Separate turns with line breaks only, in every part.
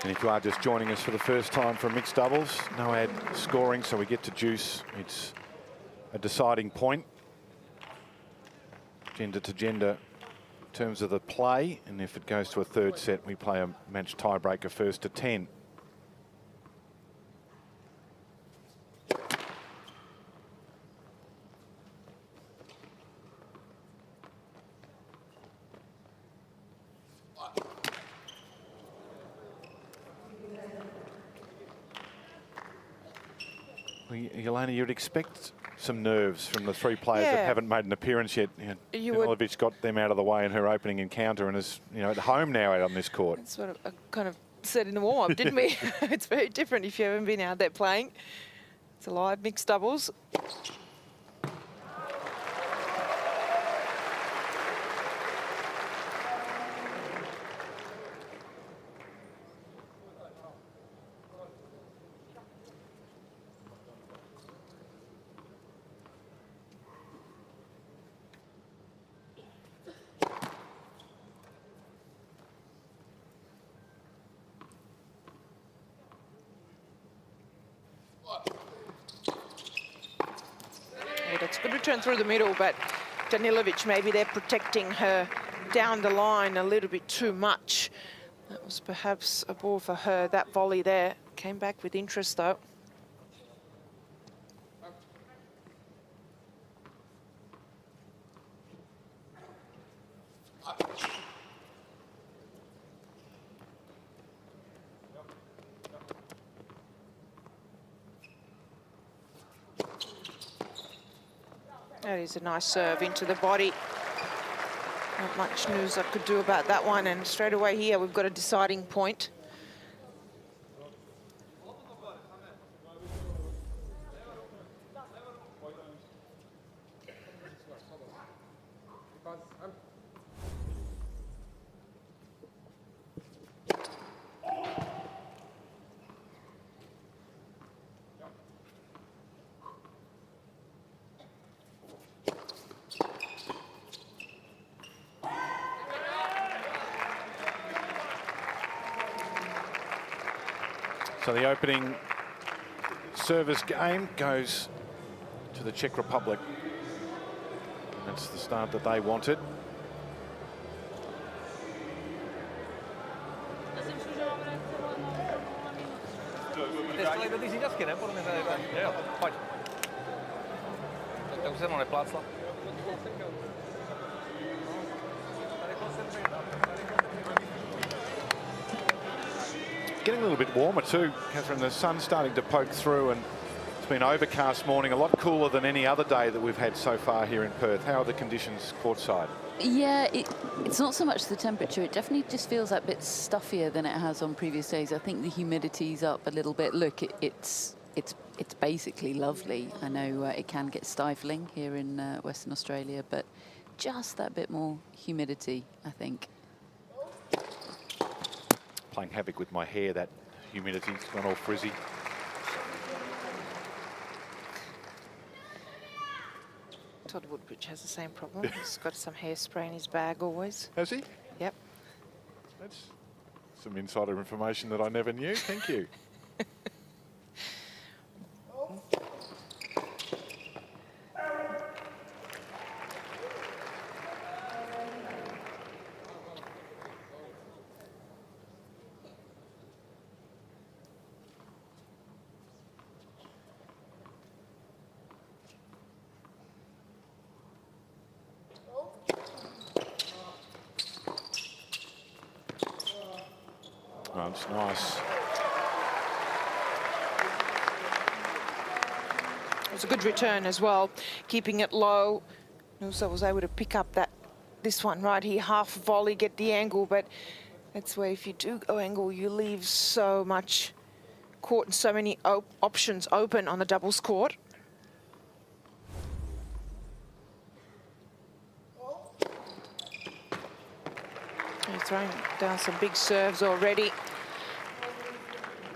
And if you are just joining us for the first time for mixed doubles, no ad scoring, so we get to juice. It's a deciding point, gender to gender, in terms of the play. And if it goes to a third set, we play a match tiebreaker first to 10. Yelena, you'd expect some nerves from the three players that haven't made an appearance yet. Hologic got them out of the way in her opening encounter and is, at home now out on this court.
That's what I kind of said in the warm-up, didn't we? It's very different if you haven't been out there playing. It's a live mixed doubles. That's a good return through the middle, but Danilovic maybe they're protecting her down the line a little bit too much. That was perhaps a ball for her. That volley there came back with interest, though. That is a nice serve into the body. Not much Nouza could do about that one, and straight away here we've got a deciding point.
So the opening service game goes to the Czech Republic. That's the start that they wanted. Getting a little bit warmer too, Catherine. The sun's starting to poke through and it's been overcast morning, a lot cooler than any other day that we've had so far here in Perth. How are the conditions courtside?
Yeah, it's not so much the temperature. It definitely just feels a bit stuffier than it has on previous days. I think the humidity's up a little bit. Look, it's basically lovely. I know it can get stifling here in Western Australia, but just that bit more humidity, I think.
Playing havoc with my hair, that humidity's gone all frizzy.
Todd Woodbridge has the same problem. He's got some hairspray in his bag always.
Has he?
Yep.
That's some insider information that I never knew. Thank you. That's nice.
It was a good return as well, keeping it low. Nouza was able to pick up this one right here, half volley, get the angle, but that's where if you do go angle, you leave so much court and so many options open on the doubles court. He's throwing down some big serves already.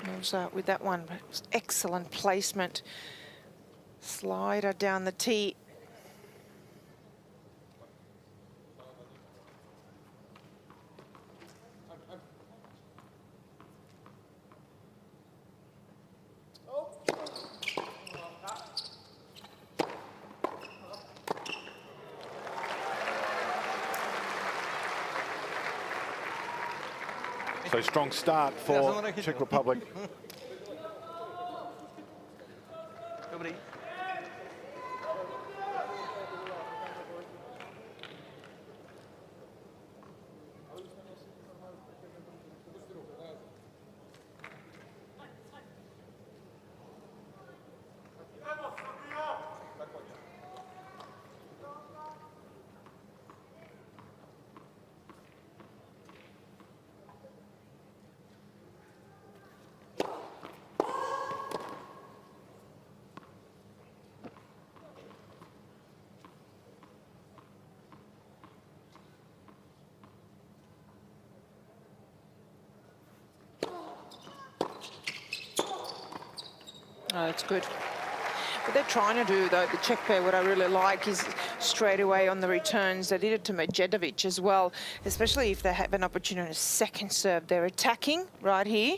Nouza with that one, but it was excellent placement. Slider down the tee.
So strong start for Czech Republic.
Dobrý.
Oh, that's good. What they're trying to do, though, the Czech pair, what I really like is straight away on the returns. They did it to Medjedovic as well, especially if they have an opportunity to second serve. They're attacking right here.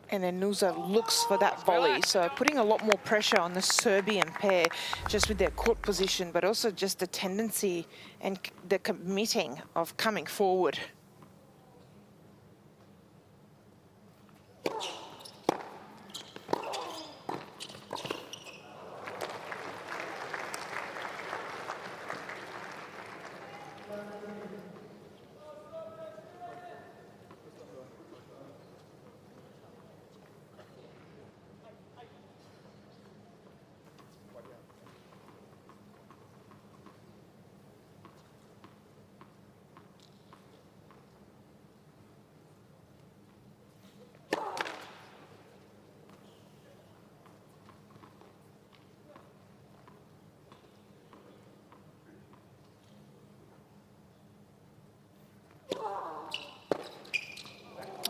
And then Nouza looks for that volley. So putting a lot more pressure on the Serbian pair just with their court position, but also just the tendency and the committing of coming forward.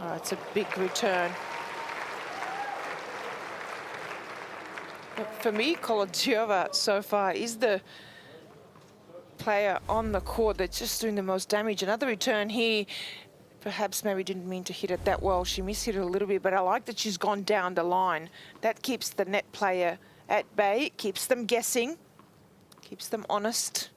Oh, it's a big return. But for me, Kolodziejova so far is the player on the court that's just doing the most damage. Another return here, perhaps maybe didn't mean to hit it that well. She mishit it a little bit, but I like that she's gone down the line. That keeps the net player at bay, keeps them guessing, keeps them honest.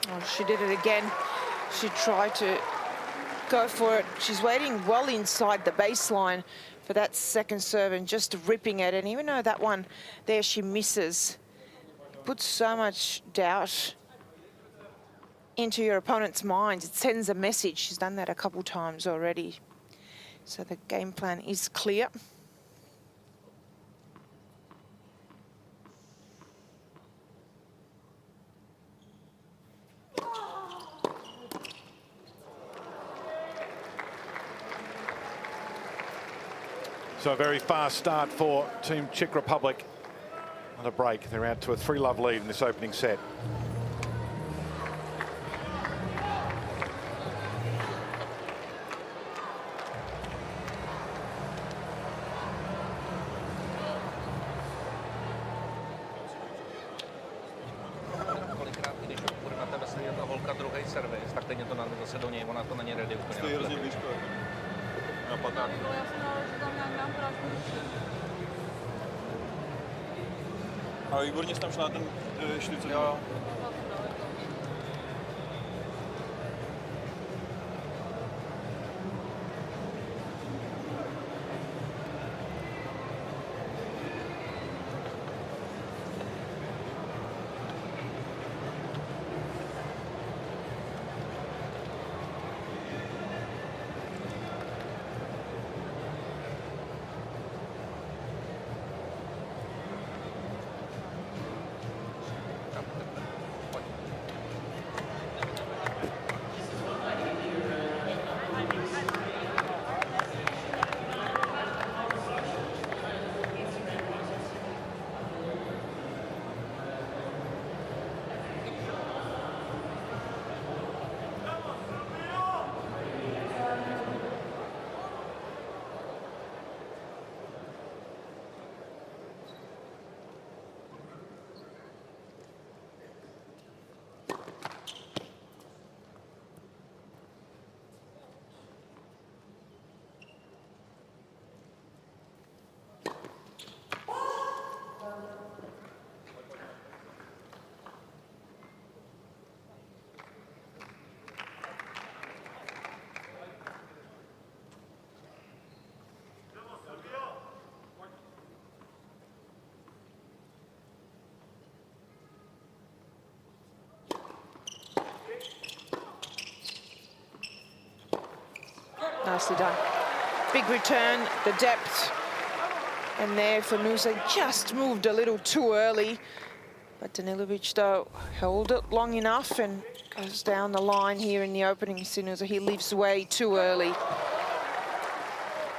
Oh, she did it again. She tried to go for it. She's waiting well inside the baseline for that second serve and just ripping it. And even though that one there she misses, puts so much doubt into your opponent's mind. It sends a message. She's done that a couple times already. So the game plan is clear.
So a very fast start for Team Czech Republic. On a break, they're out to a 3-love lead in this opening set.
Kolikrát, když bude na tebe sedět ta holka druhý servis, tak teď to na zase do něj, ona to na ně ready úplně.
Stojí hrozně blízko. Na paták. Ale výborně jsi tam šla na ten 40. Jo.
Nicely done. Big return, the depth. And there for Nouza, just moved a little too early. But Danilovic, though, held it long enough and goes down the line here in the opening. Nouza, he leaves way too early.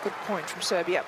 Good point from Serbia.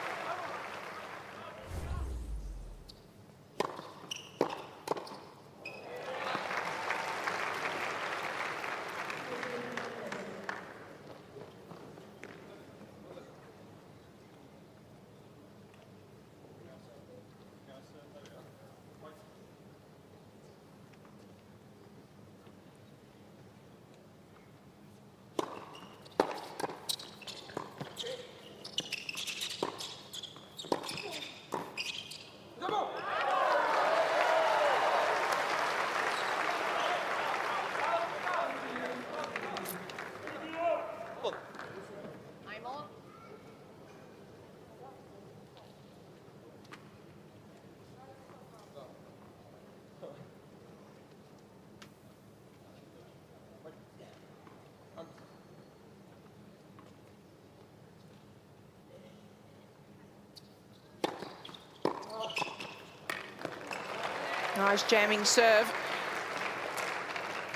Nice jamming serve.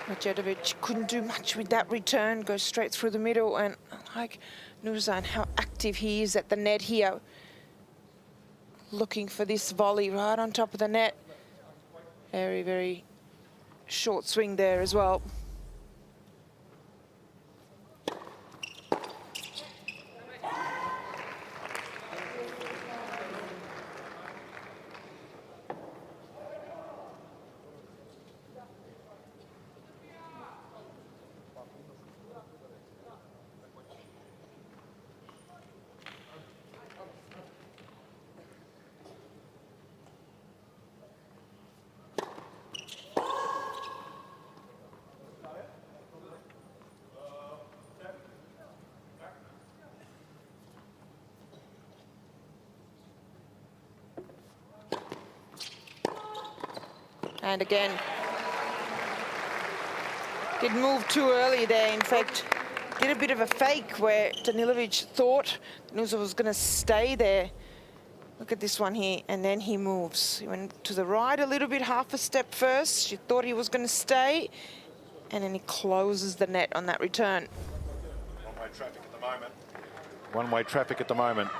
Medjedovic couldn't do much with that return, goes straight through the middle, and like Nouza and how active he is at the net here. Looking for this volley right on top of the net. Very, very short swing there as well. And again, didn't move too early there. In fact, did a bit of a fake where Danilovic thought Nouza was going to stay there. Look at this one here, and then he moves. He went to the right a little bit, half a step first. She thought he was going to stay, and then he closes the net on that return.
One-way traffic at the moment. One-way traffic at the moment.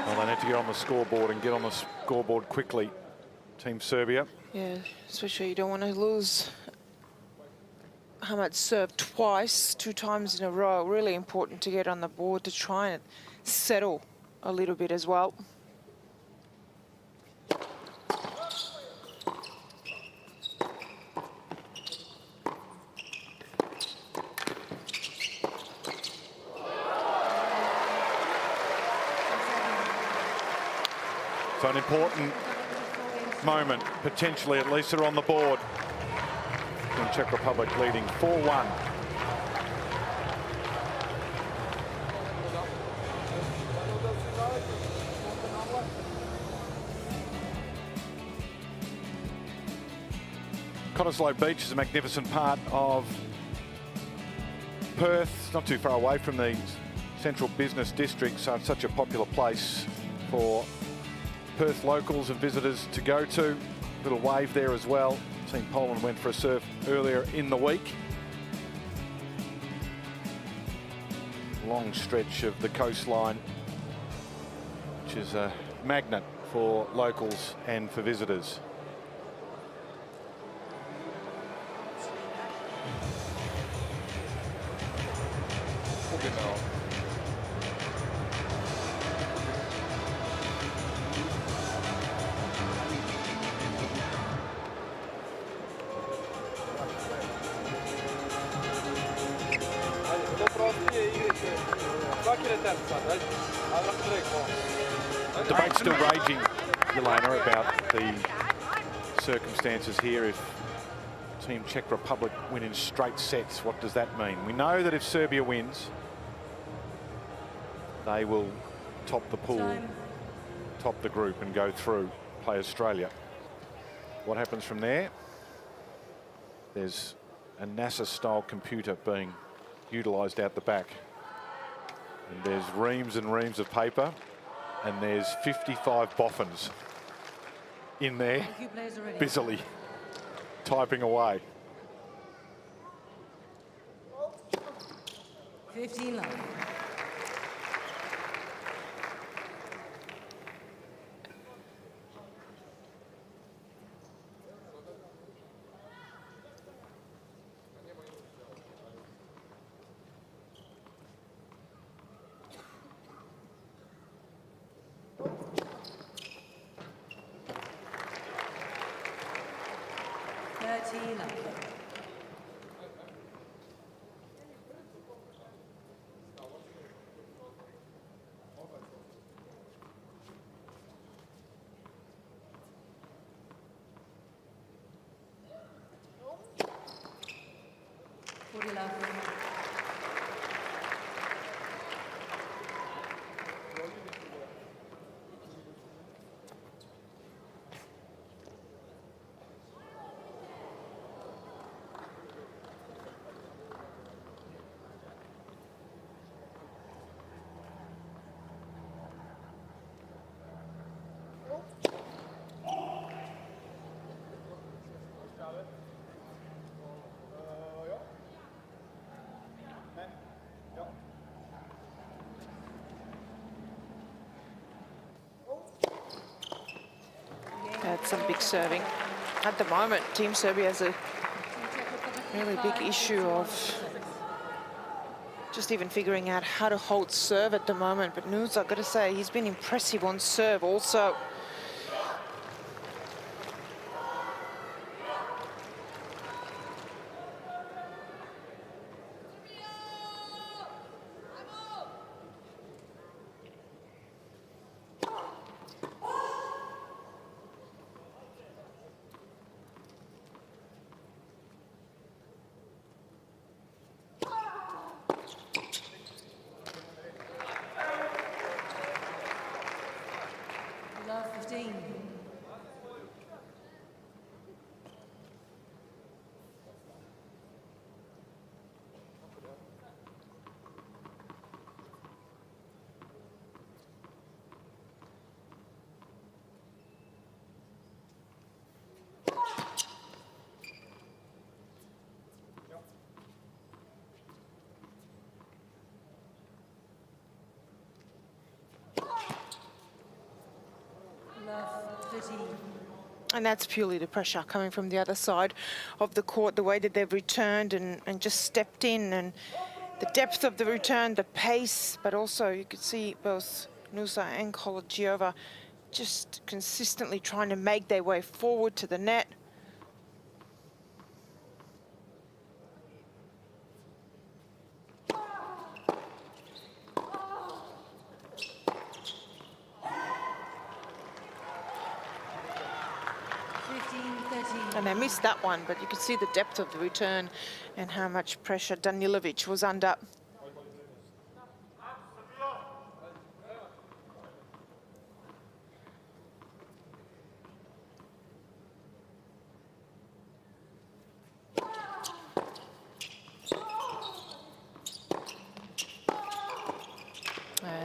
Well, they need to get on the scoreboard and get on the scoreboard quickly, Team Serbia.
Yeah, especially you don't want to lose. Hamad served twice, 2 times in a row. Really important to get on the board to try and settle a little bit as well.
So an important moment, potentially, at least they're on the board. In Czech Republic leading 4-1. Cottesloe Beach is a magnificent part of Perth, not too far away from the central business district, so it's such a popular place for Perth locals and visitors to go to. Little wave there as well. Seen Poland went for a surf earlier in the week. Long stretch of the coastline, which is a magnet for locals and for visitors. Debate's still raging, Yelena, about the circumstances here. If Team Czech Republic win in straight sets, what does that mean? We know that if Serbia wins, they will top the pool, top the group and go through, play Australia. What happens from there? There's a NASA-style computer being utilised out the back. And there's reams and reams of paper, and there's 55 boffins in there, busily typing away.
15 love.
Had some big serving. At the moment, Team Serbia has a really big issue of just even figuring out how to hold serve at the moment. But Nouza, I've got to say, he's been impressive on serve also.
Love 15.
And that's purely the pressure coming from the other side of the court, the way that they've returned and just stepped in, and the depth of the return, the pace, but also you could see both Nouza and Kolodziejova just consistently trying to make their way forward to the net. they missed that one, but you could see the depth of the return and how much pressure Danilovic was under.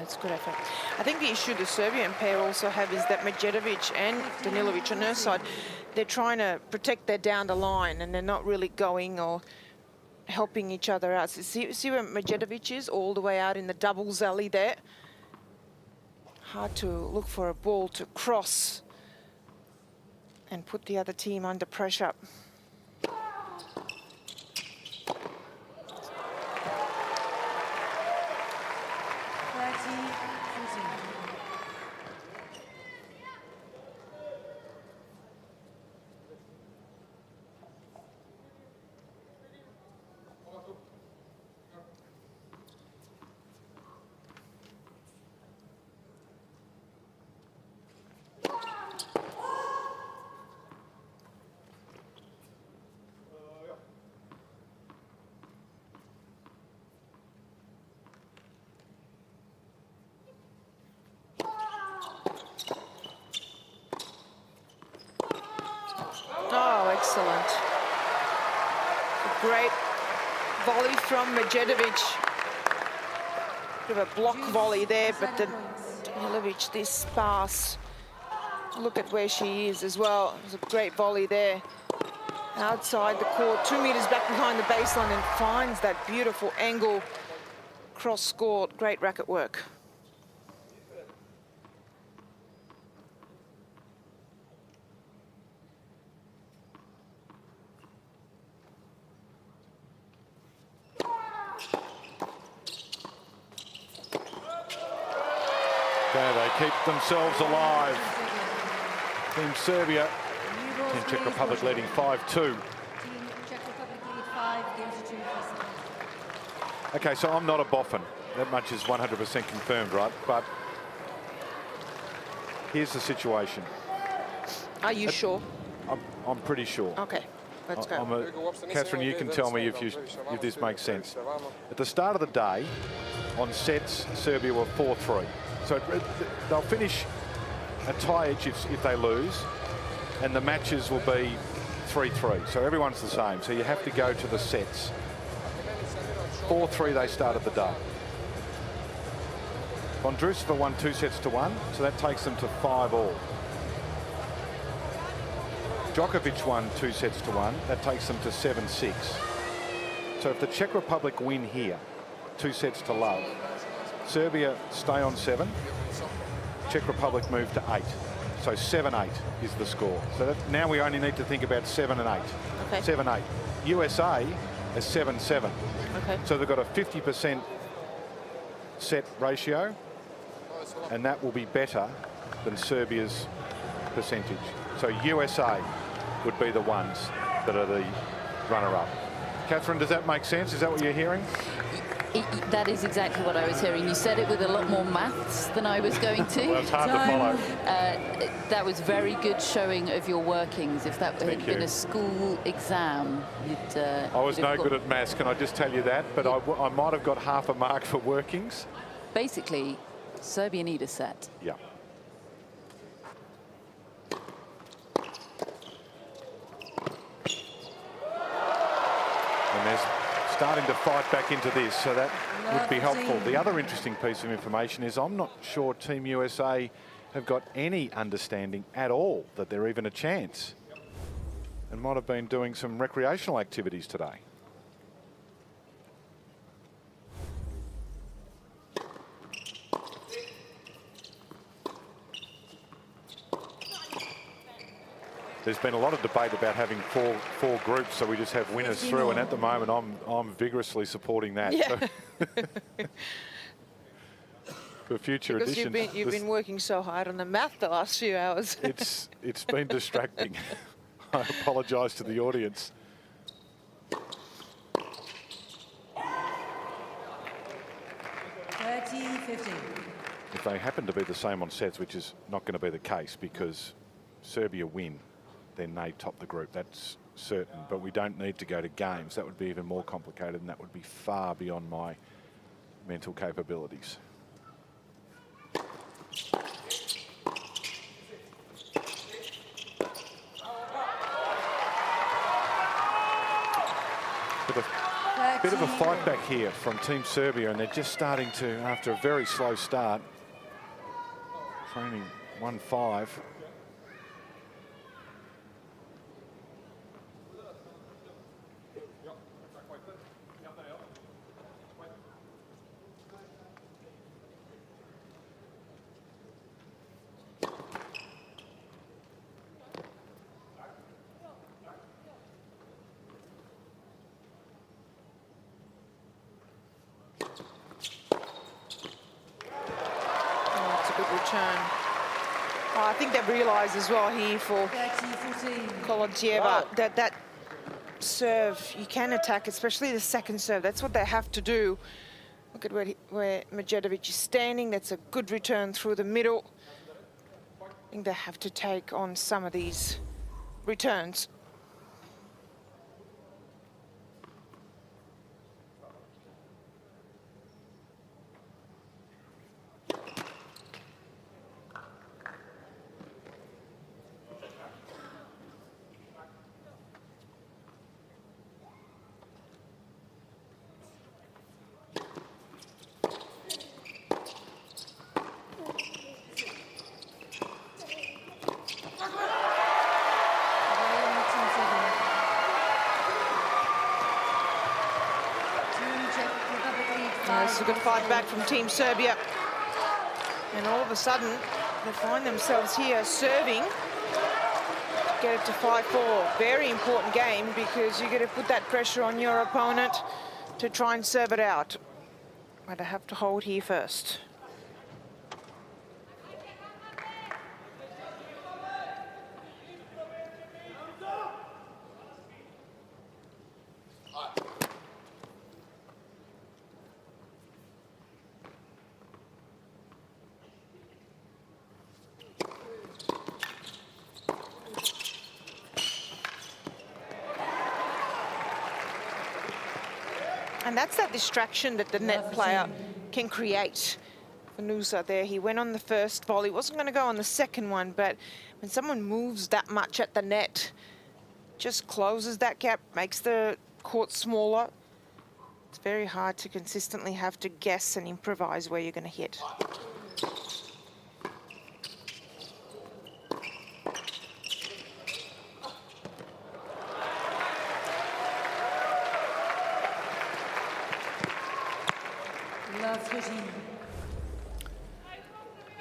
It's a good effort. I think the issue the Serbian pair also have is that Medjedovic and Danilovic on her side, they're trying to protect their down the line and they're not really going or helping each other out. So see where Medjedovic is, all the way out in the doubles alley there. Hard to look for a ball to cross and put the other team under pressure. Oh, excellent. A great volley from Medjedovic. Bit of a block volley there, but the Danilovic, this pass. Look at where she is as well. It was a great volley there. Outside the court, 2 meters back behind the baseline, and finds that beautiful angle. Cross court, great racket work.
Okay, they keep themselves alive. Team Serbia, Team Czech Republic leading 5-2.
Team Czech Republic lead 5 games to 2.
Okay, so I'm not a boffin. That much is 100% confirmed, right? But here's the situation.
Are you sure?
I'm pretty sure.
Okay, let's go.
Catherine, you can tell me if this makes sense. At the start of the day, on sets, Serbia were 4-3. So they'll finish a tie each if they lose, and the matches will be 3-3. So everyone's the same. So you have to go to the sets. 4-3 they started the day. Vondrousova won 2-1, so that takes them to 5-all. Djokovic won 2-1, that takes them to 7-6. So if the Czech Republic win here, 2-0, Serbia stay on 7, Czech Republic move to 8. So 7-8 is the score. So now we only need to think about 7 and 8.
Okay.
7-8. USA is 7-7.
Okay.
So they've got a 50% set ratio, and that will be better than Serbia's percentage. So USA would be the ones that are the runner-up. Catherine, does that make sense? Is that what you're hearing?
That is exactly what I was hearing. You said it with a lot more maths than I was going to.
Well, it's hard to follow.
That was very good showing of your workings. If that had been a school exam, you'd...
I was no good at maths, can I just tell you that? But I might have got half a mark for workings.
Basically, Serbia need a set.
Yeah. And they're starting to fight back into this, so that would be helpful. The other interesting piece of information is I'm not sure Team USA have got any understanding at all that they're even a chance, and might have been doing some recreational activities today. There's been a lot of debate about having four groups, so we just have winners through, and at the moment I'm vigorously supporting that.
Yeah.
So for future
because
editions,
you've been working so hard on the math the last few hours.
it's been distracting. I apologise to the audience.
If
they happen to be the same on sets, which is not going to be the case because Serbia win, then they top the group. That's certain, but we don't need to go to games. That would be even more complicated, and that would be far beyond my mental capabilities. Bit of a fight back here from Team Serbia, and they're just starting to, after a very slow start, training 1-5.
I think they've realised as well here for Kolodziejova that serve you can attack, especially the second serve. That's what they have to do. Look at where Medjedovic is standing. That's a good return through the middle. I think they have to take on some of these returns. It's a good fight back from Team Serbia. And all of a sudden, they find themselves here serving. Get it to 5-4. Very important game because you're going to put that pressure on your opponent to try and serve it out. But I have to hold here first. And that's that distraction that the net player can create. For Nouza there, he went on the first volley, wasn't going to go on the second one, but when someone moves that much at the net, just closes that gap, makes the court smaller. It's very hard to consistently have to guess and improvise where you're going to hit.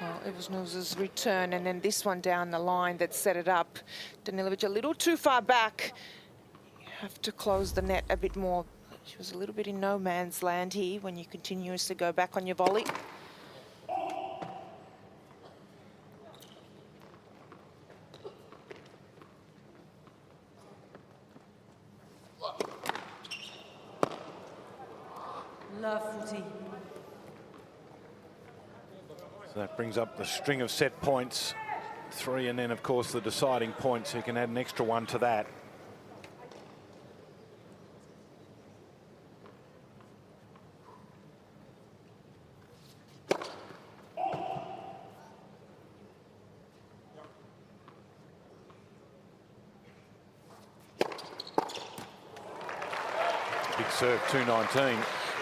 Well, it was Nouza's return, and then this one down the line that set it up. Danilovic a little too far back. You have to close the net a bit more. She was a little bit in no man's land here when you continuously go back on your volley.
So that brings up the string of set points, 3, and then of course the deciding points. So you can add an extra one to that. Big serve, 219.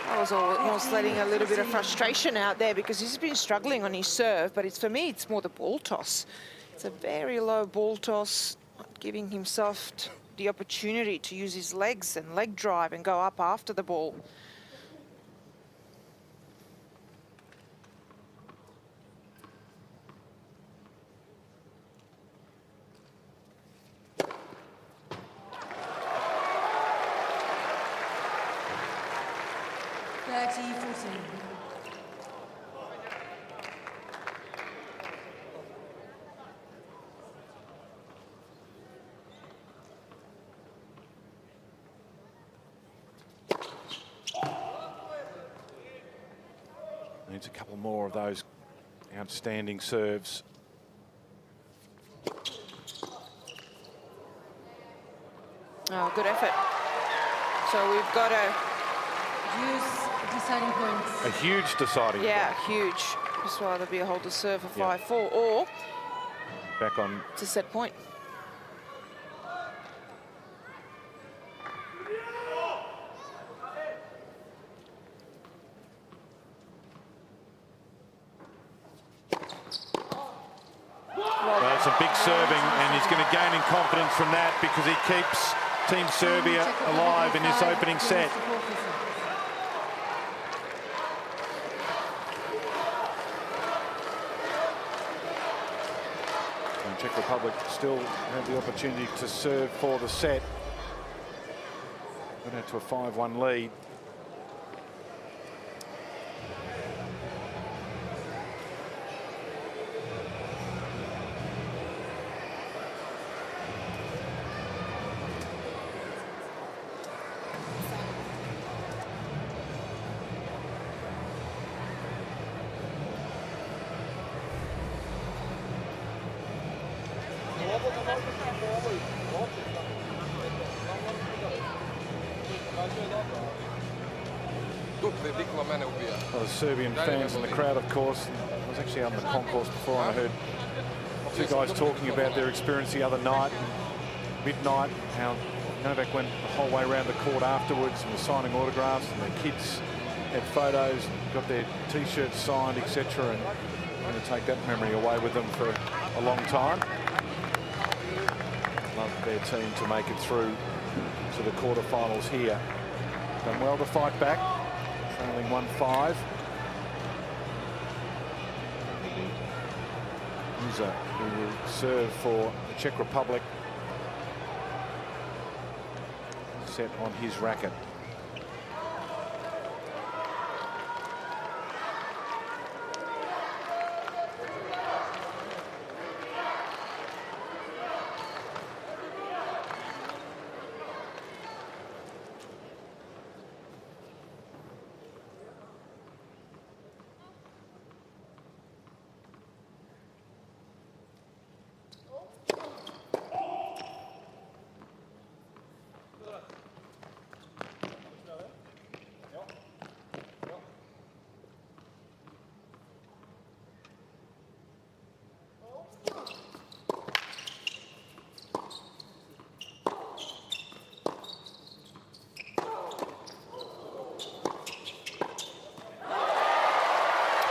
I was almost letting a little bit of frustration out there because he's been struggling on his serve, but for me, it's more the ball toss. It's a very low ball toss, not giving himself the opportunity to use his legs and leg drive and go up after the ball.
Needs a couple more of those outstanding serves.
Oh, good effort. So we've got a...
Use deciding points.
A huge deciding
Yeah,
point.
huge. Just rather be a hold to serve a
Yeah.
5-4, or
Back on.
it's a set point.
Well, some big serving, and he's going to gain in confidence from that because he keeps Team Serbia alive in this opening set. And Czech Republic still have the opportunity to serve for the set. Went out to a 5-1 lead. A lot of Serbian fans in the crowd, of course. I was actually out in the concourse before, and I heard two guys talking about their experience the other night, midnight, how Novak went the whole way around the court afterwards and was signing autographs, and their kids had photos, got their T-shirts signed, etc. And going to take that memory away with them for a long time. Love their team to make it through to the quarterfinals here. Done well to fight back. Trailing 1-5. Nouza, who will serve for the Czech Republic. Set on his racket.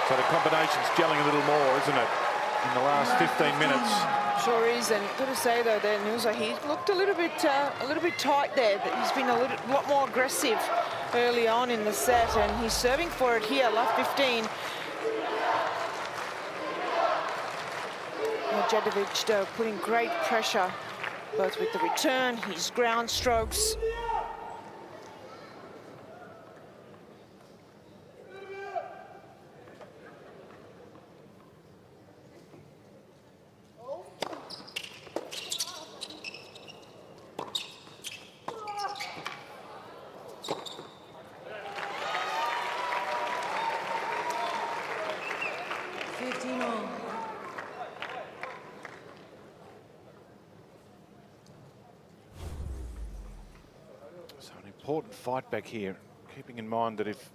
So the combination's gelling a little more, isn't it, in the last 15 minutes?
Sure is, and got to say though, there Nouza, he looked a little bit tight there. He's been a lot more aggressive early on in the set, and he's serving for it here. Love 15. Medjedovic though putting great pressure, both with the return, his ground strokes.
So an important fight back here, keeping in mind that if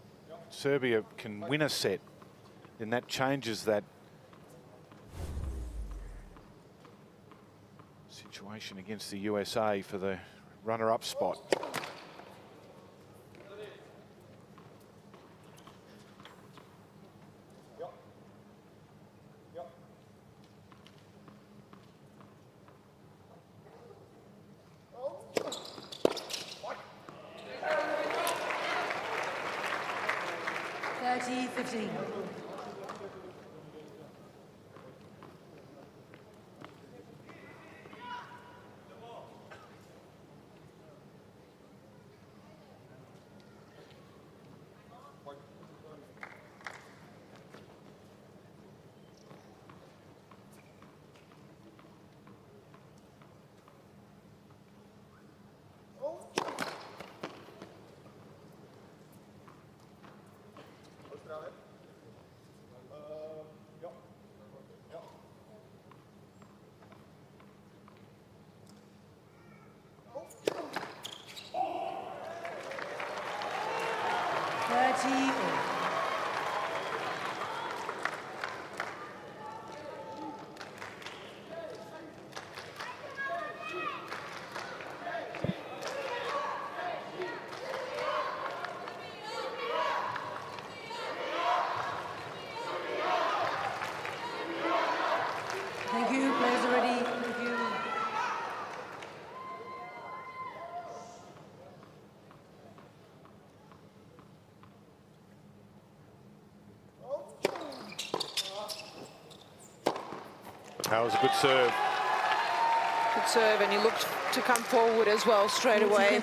Serbia can win a set, then that changes that situation against the USA for the runner-up spot.
30 all. Thank you, players are ready. Thank you.
That was a good serve.
Good serve, and he looked to come forward as well straight away,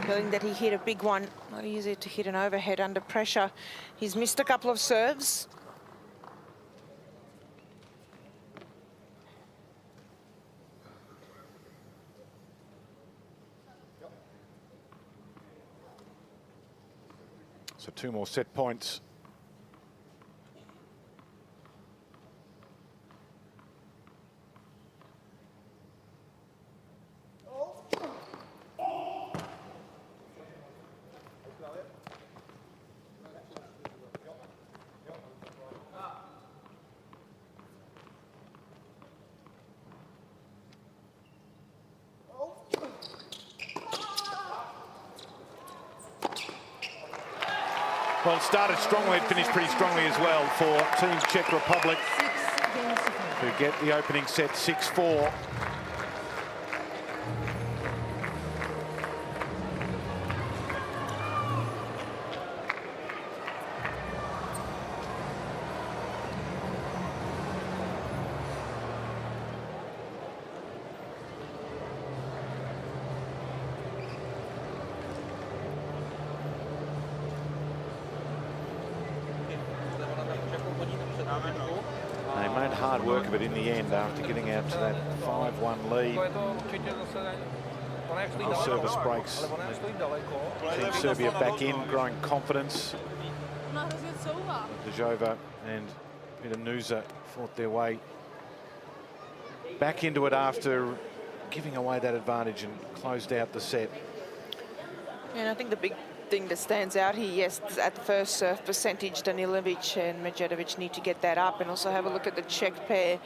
feeling that he hit a big one. Not easy to hit an overhead under pressure. He's missed a couple of serves.
So 2 more set points. Well, it started strongly, it finished pretty strongly as well for Team Czech Republic,
6 games to 4.
who get the opening set 6-4. They made hard work of it in the end after getting out to that 5-1 lead. The service breaks. Team Serbia back in, growing confidence. Kolodziejova and Petr Nouza fought their way back into it after giving away that advantage and closed out the set.
And I think the big thing that stands out here, yes, at the first serve percentage, Danilovic and Medjedovic need to get that up, and also have a look at the Czech pair,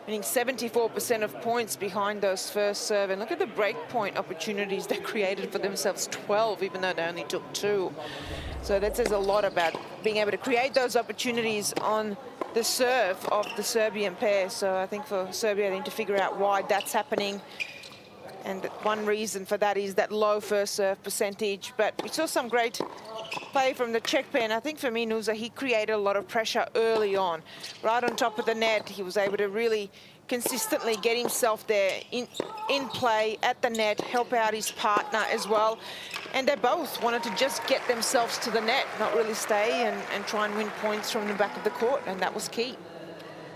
winning 74% of points behind those first serve. And look at the break point opportunities they created for themselves, 12, even though they only took 2. So that says a lot about being able to create those opportunities on the serve of the Serbian pair. So I think for Serbia, they need to figure out why that's happening. And one reason for that is that low first serve percentage. But we saw some great play from the Czech pair. And I think for me, Nouza, he created a lot of pressure early on. Right on top of the net, he was able to really consistently get himself there in play at the net, help out his partner as well. And they both wanted to just get themselves to the net, not really stay and try and win points from the back of the court. And that was key.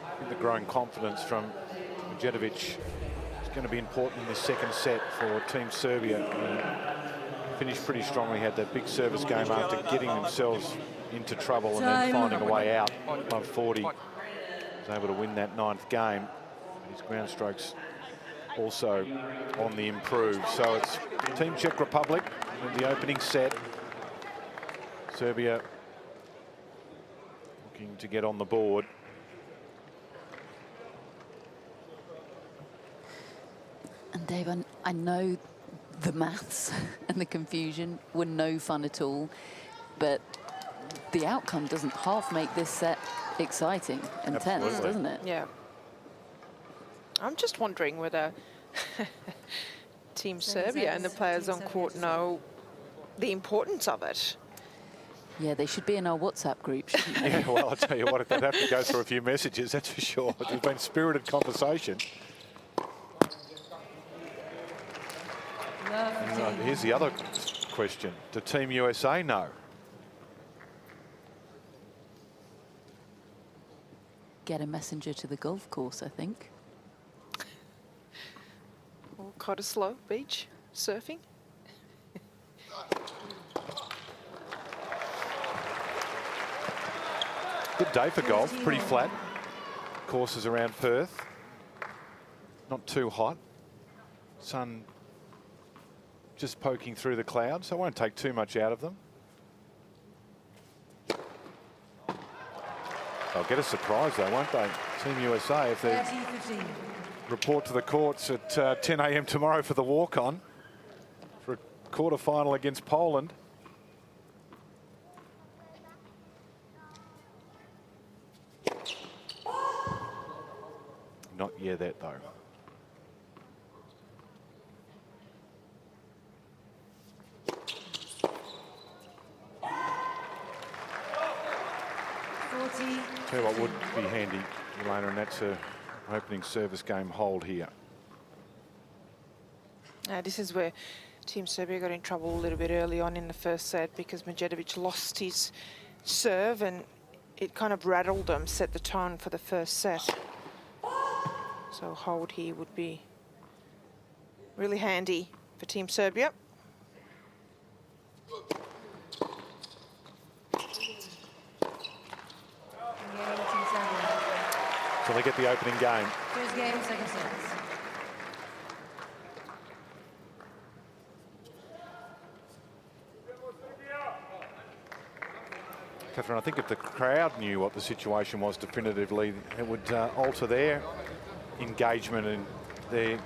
I think the growing confidence from Medjedovic going to be important in this second set for Team Serbia. Finished pretty strongly, had that big service game after getting themselves into trouble and then finding a way out above 40. Was able to win that 9th game. His ground strokes also on the improve. So it's Team Czech Republic with the opening set. Serbia looking to get on the board.
And Dave, I know the maths and the confusion were no fun at all, but the outcome doesn't half make this set exciting and tense, doesn't it?
Yeah. I'm just wondering whether Team Serbia and the players on court know the importance of it.
Yeah, they should be in our WhatsApp group, shouldn't they?
Yeah, well, I'll tell you what, they'd have to go through a few messages, that's for sure. There's been spirited conversation. Here's the other question. Do Team USA know?
Get a messenger to the golf course, I think.
Or Cottesloe Beach, surfing.
Good day for golf, pretty flat. Courses around Perth. Not too hot. Sun just poking through the clouds, so it won't take too much out of them. they'll get a surprise though, won't they? Team USA, if they
30-15.
report to the courts at 10 a.m. tomorrow for the walk-on for a quarter-final against Poland. Not yet that though. Tell you what would be handy, Elena, and that's a opening service game hold here.
This is where Team Serbia got in trouble a little bit early on in the first set because Medjedovic lost his serve and it kind of rattled them, set the tone for the first set. So hold here would be really handy for Team Serbia.
So they get the opening game.
First game, second set.
Catherine, I think if the crowd knew what the situation was definitively, it would alter their engagement and the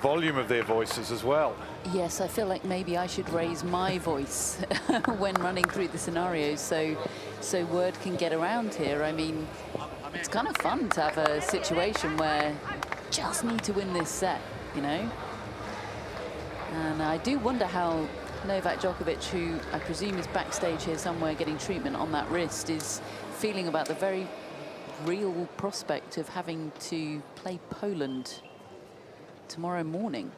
volume of their voices as well.
Yes, I feel like maybe I should raise my voice when running through the scenarios so word can get around here. I mean, it's kind of fun to have a situation where you just need to win this set, you know? And I do wonder how Novak Djokovic, who I presume is backstage here somewhere getting treatment on that wrist, is feeling about the very real prospect of having to play Poland tomorrow morning.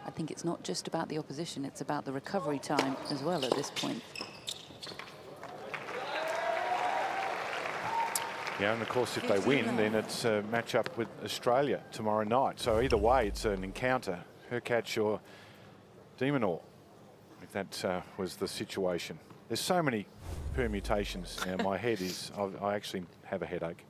I think it's not just about the opposition, it's about the recovery time as well at this point.
Yeah, and of course, if they win, then it's a match-up with Australia tomorrow night. So either way, it's an encounter, Hurkacz or de Minaur, if that was the situation. There's so many permutations now. My head is, I actually have a headache.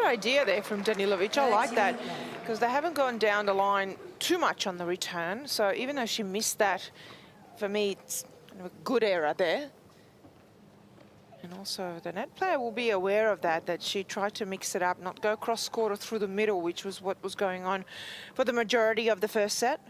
Idea there from Danilovic. I like that because they haven't gone down the line too much on the return. So even though she missed that, for me, it's kind of a good error there. And also the net player will be aware of that she tried to mix it up, not go cross-court or through the middle, which was what was going on for the majority of the first set.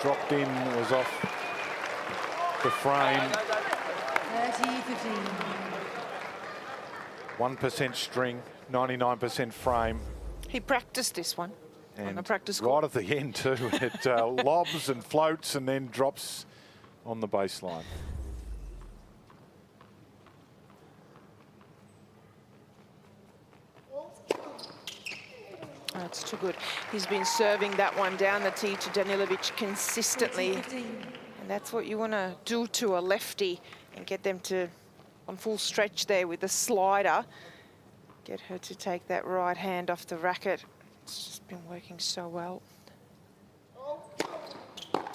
Dropped in, was off the frame.
30-15.
1% string, 99% frame.
He practiced this one on the practice
right
court.
at the end too. It lobs and floats and then drops on the baseline.
That's too good. He's been serving that one down the tee to Danilovic consistently.
15.
And that's what you want to do to a lefty and get them to on full stretch there with the slider. Get her to take that right hand off the racket. It's just been working so well.
Game,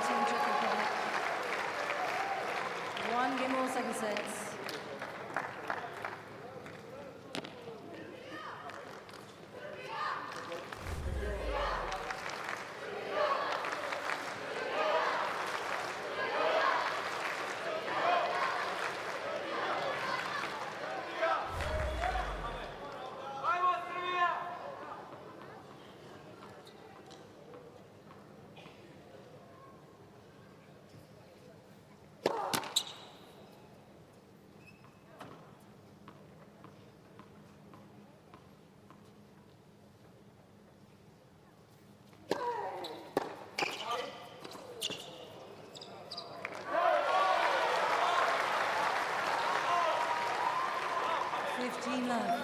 Team Czech Republic. 1 game all second sets. 15 love.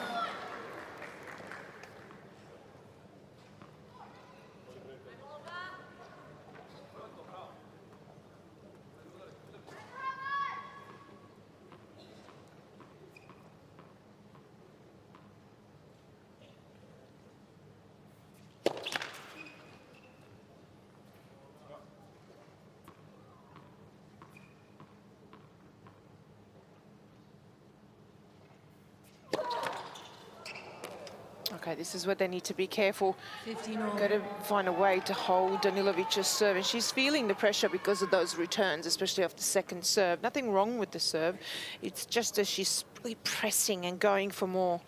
Okay, this is where they need to be careful.
15 all.
Got to find a way to hold Danilovic's serve, and she's feeling the pressure because of those returns, especially off the second serve. Nothing wrong with the serve. It's just as she's really pressing and going for more.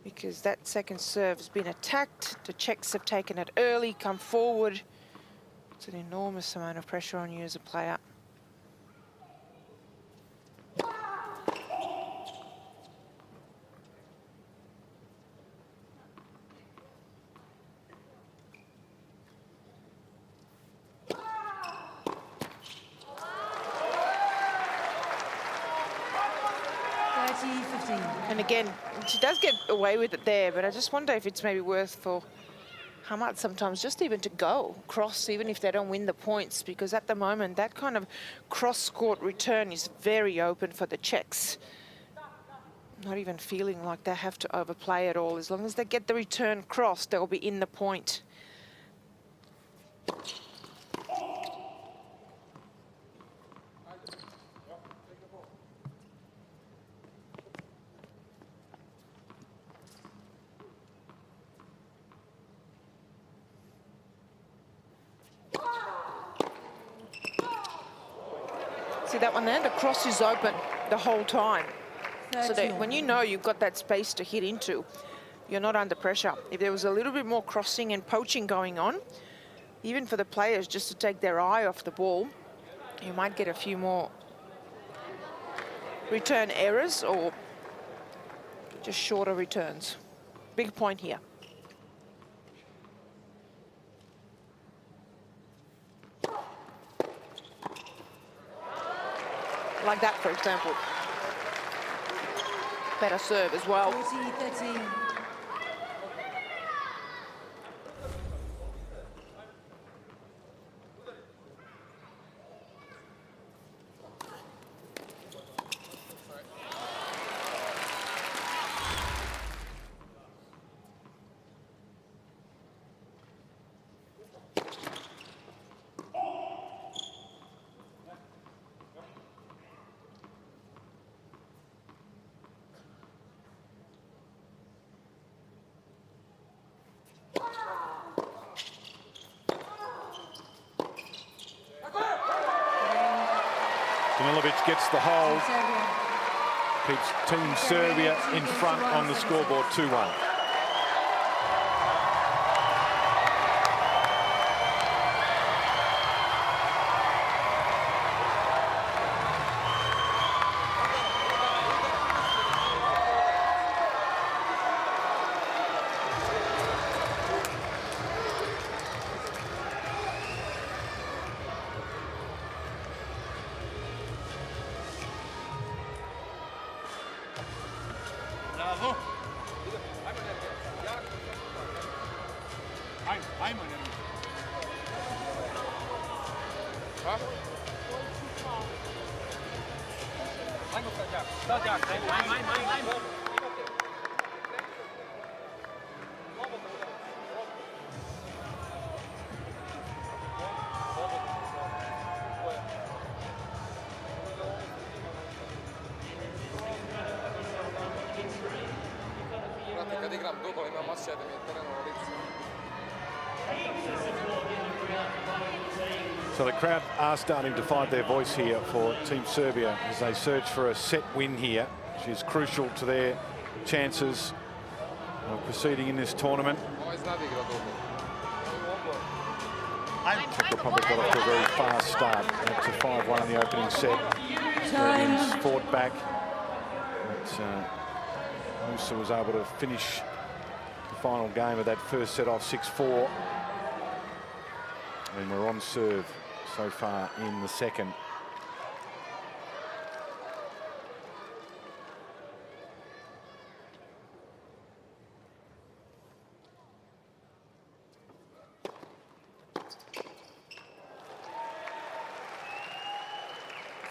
Because that second serve has been attacked. The Czechs have taken it early, come forward. It's an enormous amount of pressure on you as a player. And again, she does get away with it there, but I just wonder if it's maybe worth for Hamad sometimes just even to go cross, even if they don't win the points, because at the moment that kind of cross-court return is very open for the Czechs. Not even feeling like they have to overplay at all. As long as they get the return cross, they'll be in the point. See that one there? The cross is open the whole time. So that when you know you've got that space to hit into, you're not under pressure. If there was a little bit more crossing and poaching going on, even for the players just to take their eye off the ball, you might get a few more return errors or just shorter returns. Big point here. Like that, for example. Better serve as well.
40-13.
Danilovic gets the hold, keeps Team Serbia in front on the scoreboard 2-1. So the crowd are starting to find their voice here for Team Serbia as they search for a set win here, which is crucial to their chances of proceeding in this tournament. Czech Republic got off to a very fast start. Up to 5-1 in the opening set. Serbians fought back. But Nouza was able to finish the final game of that first set off 6-4. And we're on serve so far in the second.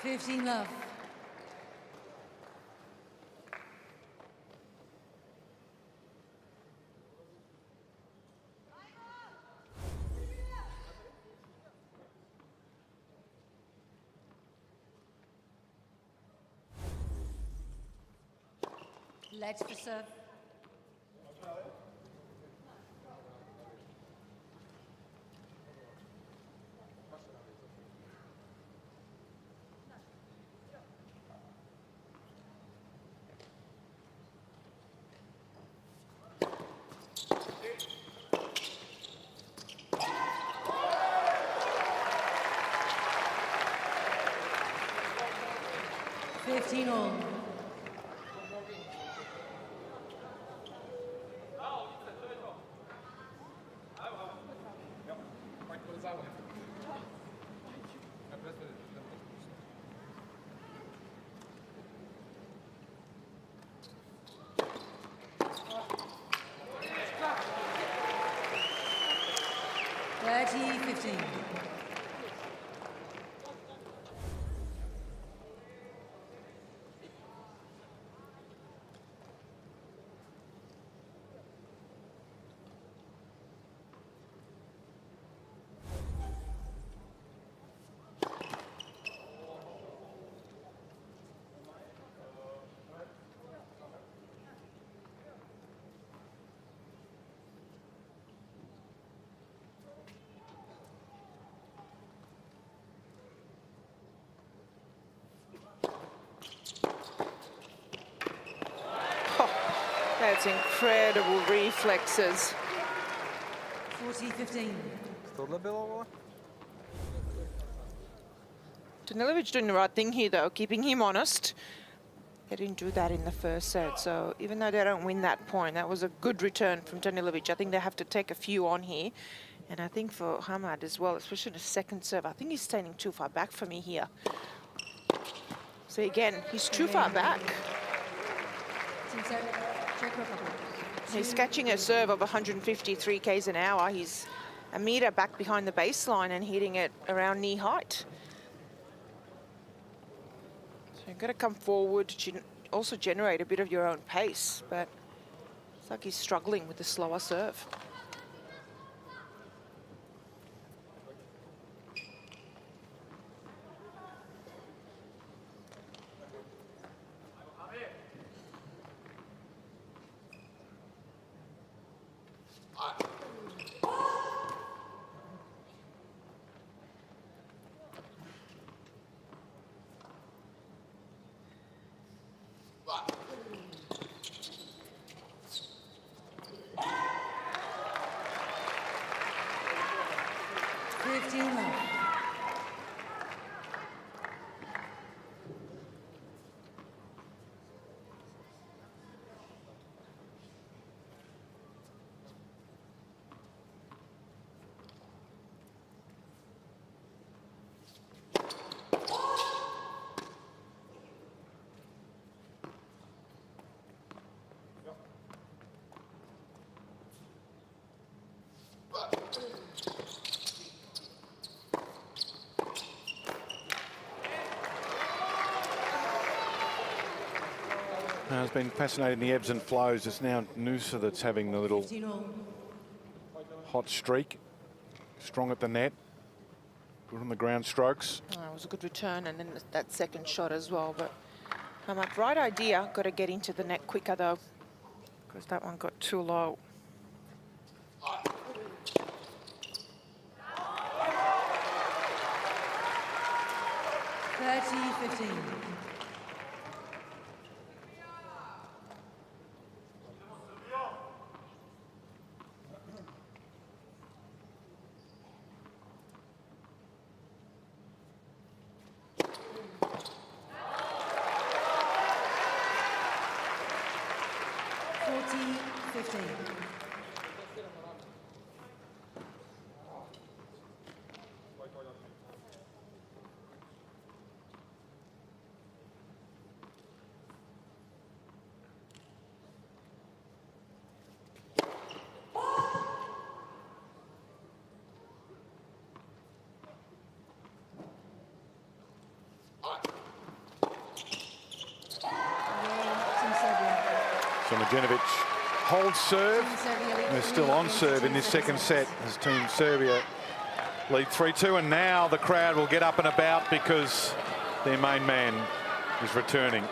15 love. Legs for serve. All.
That's incredible reflexes.
40-15.
Tohle bylo, vole?
Danilovic doing the right thing here, though, keeping him honest. They didn't do that in the first set, so even though they don't win that point, that was a good return from Danilovic. I think they have to take a few on here. And I think for Hamad as well, especially the second serve, I think he's standing too far back for me here. So again, he's too far back.
Czech Republic.
He's catching a serve of 153 k's an hour. He's a metre back behind the baseline and hitting it around knee height. So you've got to come forward, also generate a bit of your own pace, but it's like he's struggling with the slower serve.
Now, it's been fascinating, the ebbs and flows. It's now Nouza that's having the little hot streak. Strong at the net. Good on the ground strokes.
Oh, it was a good return, and then that second shot as well. But Hamad, right idea. Got to get into the net quicker, though, because that one got too low.
So Medjedovic holds serve. They're still on serve in this second set as Team Serbia lead 3-2, and now the crowd will get up and about because their main man is returning.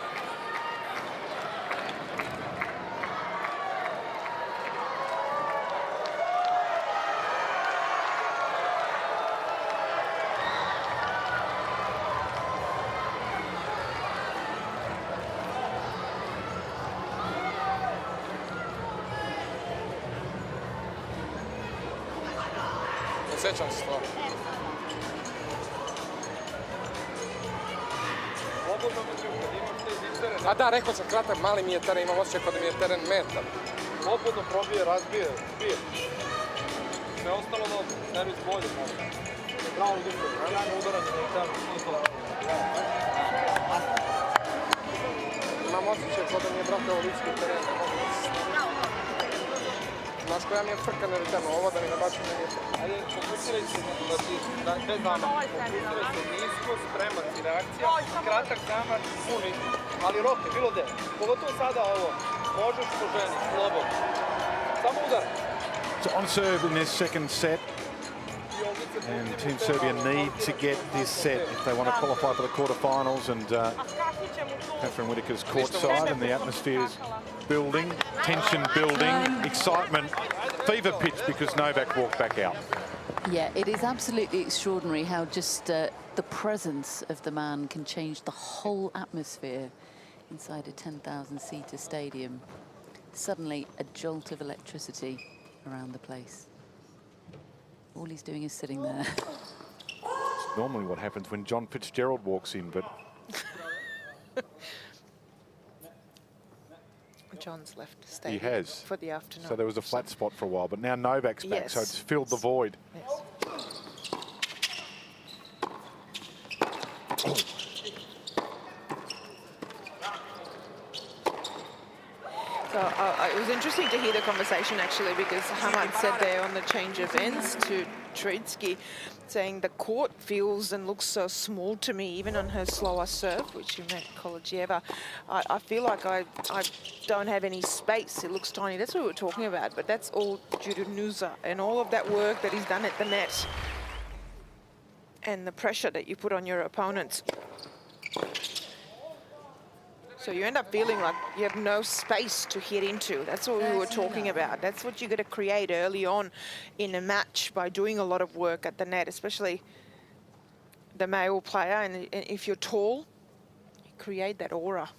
Sjećam se stvarno. A da, rekao sam kratak, mali mi je teren, imam osjećaj kao da mi je teren metar.
Slobodno probije, razbije, bije. Sve ostalo dobro, servis bolje. Bravo, Djurković, sjajno udaranje na tamo, to.
Imam osjećaj kao da mi je, brate, ovo lidski teren. Znaš koja mi je frka na returnu, ovo da mi nabaču na nije frka.
Ajde, fokusiraj se da ti, bez zamah, fokusiraj se nisko, spremac i reakcija, kratak zamah, puni, ali roke, bilo gde. Pogotovo sada ovo, možeš po ženi, slobodno. Samo udar.
So on serve in this second set, and Team Serbia need to get this set if they want to qualify for the quarterfinals. And Catherine Whitaker's courtside, and the atmosphere's building, tension building, excitement, fever pitch because Novak walked back out.
Yeah, it is absolutely extraordinary how just the presence of the man can change the whole atmosphere inside a 10,000-seater stadium. Suddenly, a jolt of electricity around the place. All he's doing is sitting there.
It's normally what happens when John Fitzgerald walks in, but
John's left the stadium.
he has.
For the afternoon.
So there was a flat spot for a while, but now Novak's back,
Yes.
so it's filled the void.
Yes. So it was interesting to hear the conversation actually, because Hamad said there on the change of ends to Tritsky, saying the court feels and looks so small to me, even on her slower serve, which you meant Kolodziejova. I feel like I don't have any space. It looks tiny. That's what we were talking about, but that's all due to Nouza and all of that work that he's done at the net and the pressure that you put on your opponents. So you end up feeling like you have no space to hit into. That's what we were talking about. That's what you got to create early on in a match by doing a lot of work at the net, especially the male player. And if you're tall, you create that aura.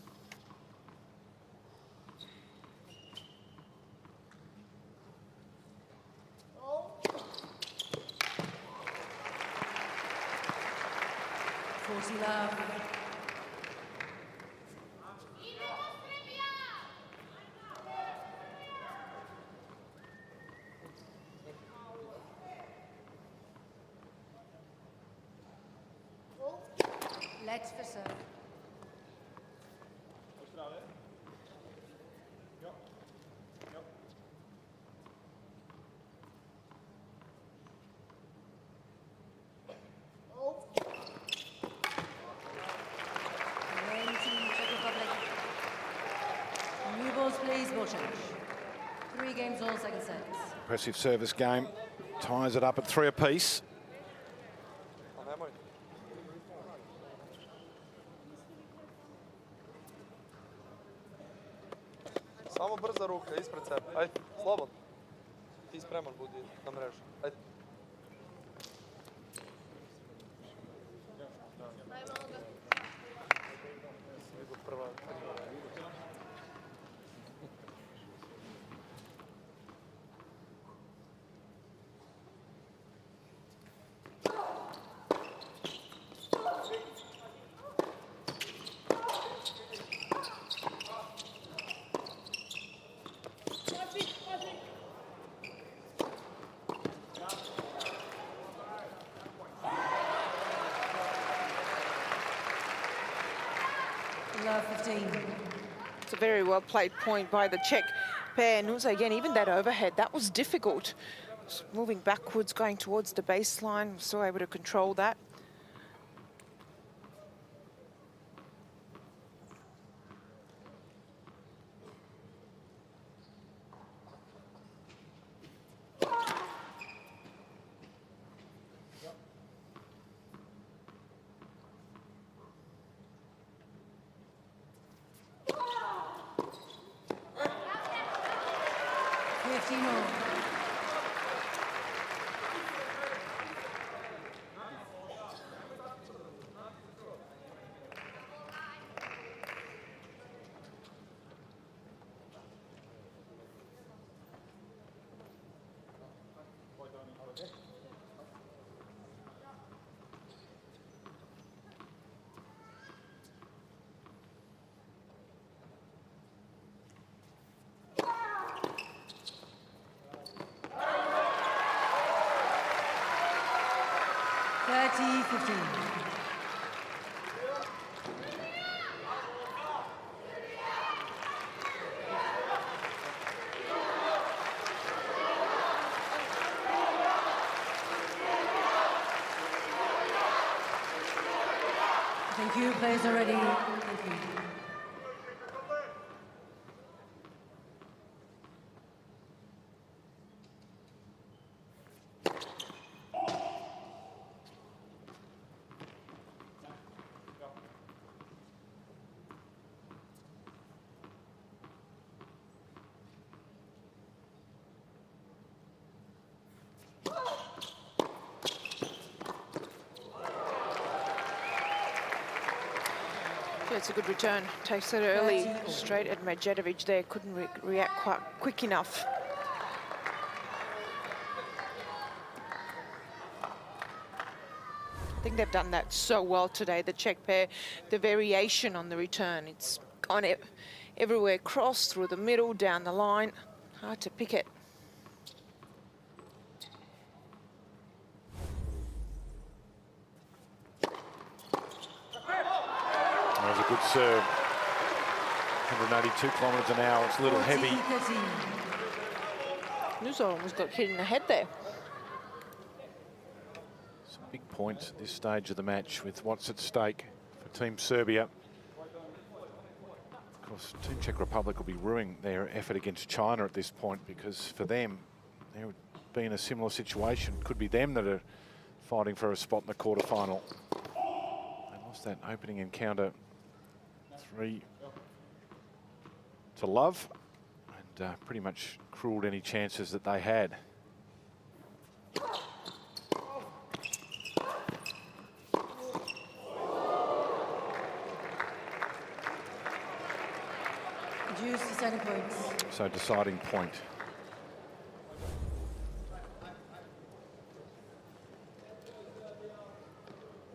Let's for serve. Czech Republic. New balls, please, ball change. 3 games, all second sets.
Impressive service game. Ties it up at 3 apiece.
Samo brza ruka, ispred sebe. Ajde, slobodno. Ti spreman budi na mrežu. Ajde.
Love 15.
It's a very well played point by the Czech pair. Nouza again, even that overhead, that was difficult. Just moving backwards, going towards the baseline, still able to control that.
16-all. Thank you, players are ready. Thank you.
Yeah, it's a good return. Takes it early, straight at Medjedovic there. Couldn't react quite quick enough. I think they've done that so well today, the Czech pair. The variation on the return, it's gone everywhere, cross through the middle, down the line. Hard to pick it.
That was a good serve. 182 kilometres an hour. It's a little heavy.
Nouza almost got hit in the head there.
Some big points at this stage of the match with what's at stake for Team Serbia. Of course, Team Czech Republic will be ruining their effort against China at this point, because for them, they would be in a similar situation. Could be them that are fighting for a spot in the quarterfinal. They lost that opening encounter 3-0 and pretty much cruelled any chances that they had.
Deciding points.
So deciding point.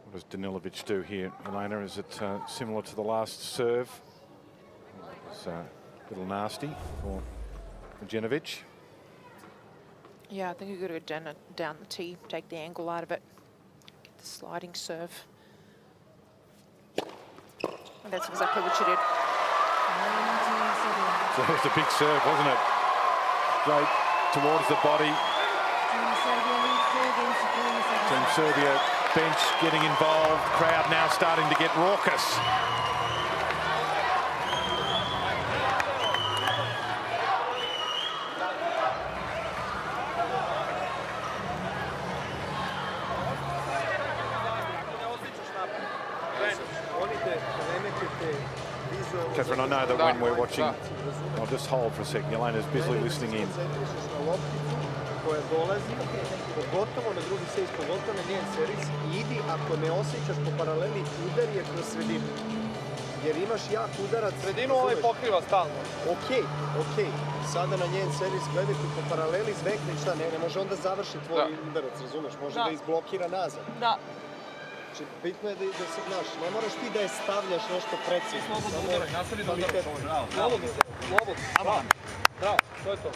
What does Danilovic do here, Elena? Is it similar to the last serve? It's a little nasty for Medjedovic.
Yeah, I think you got to go down the tee, take the angle out of it, get the sliding serve. And that's exactly what she did.
So it was a big serve, wasn't it? Straight towards the body. Team Serbia bench getting involved. Crowd now starting to get raucous. Catherine, I know that when we're watching, I'll just hold for a second. Elena's busily listening in.
Koja dolazi, pogotovo na drugi servis, pogotovo na njen servis, idi ako ne osjećaš po paraleli, udari je kroz sredinu. Jer imaš jak udarac. Sredinu ovaj pokriva stalno. Okej. Sada na njen servis gledajte po paraleli, zvekne i šta, ne može onda završi tvoj udarac, razumeš? Može da izblokira nazad.
Da.
Znači, bitno je da se, znaš, ne moraš ti da je stavljaš nešto precizno. Samo nastavi da udaraš. Slobodno. Bravo, to je to.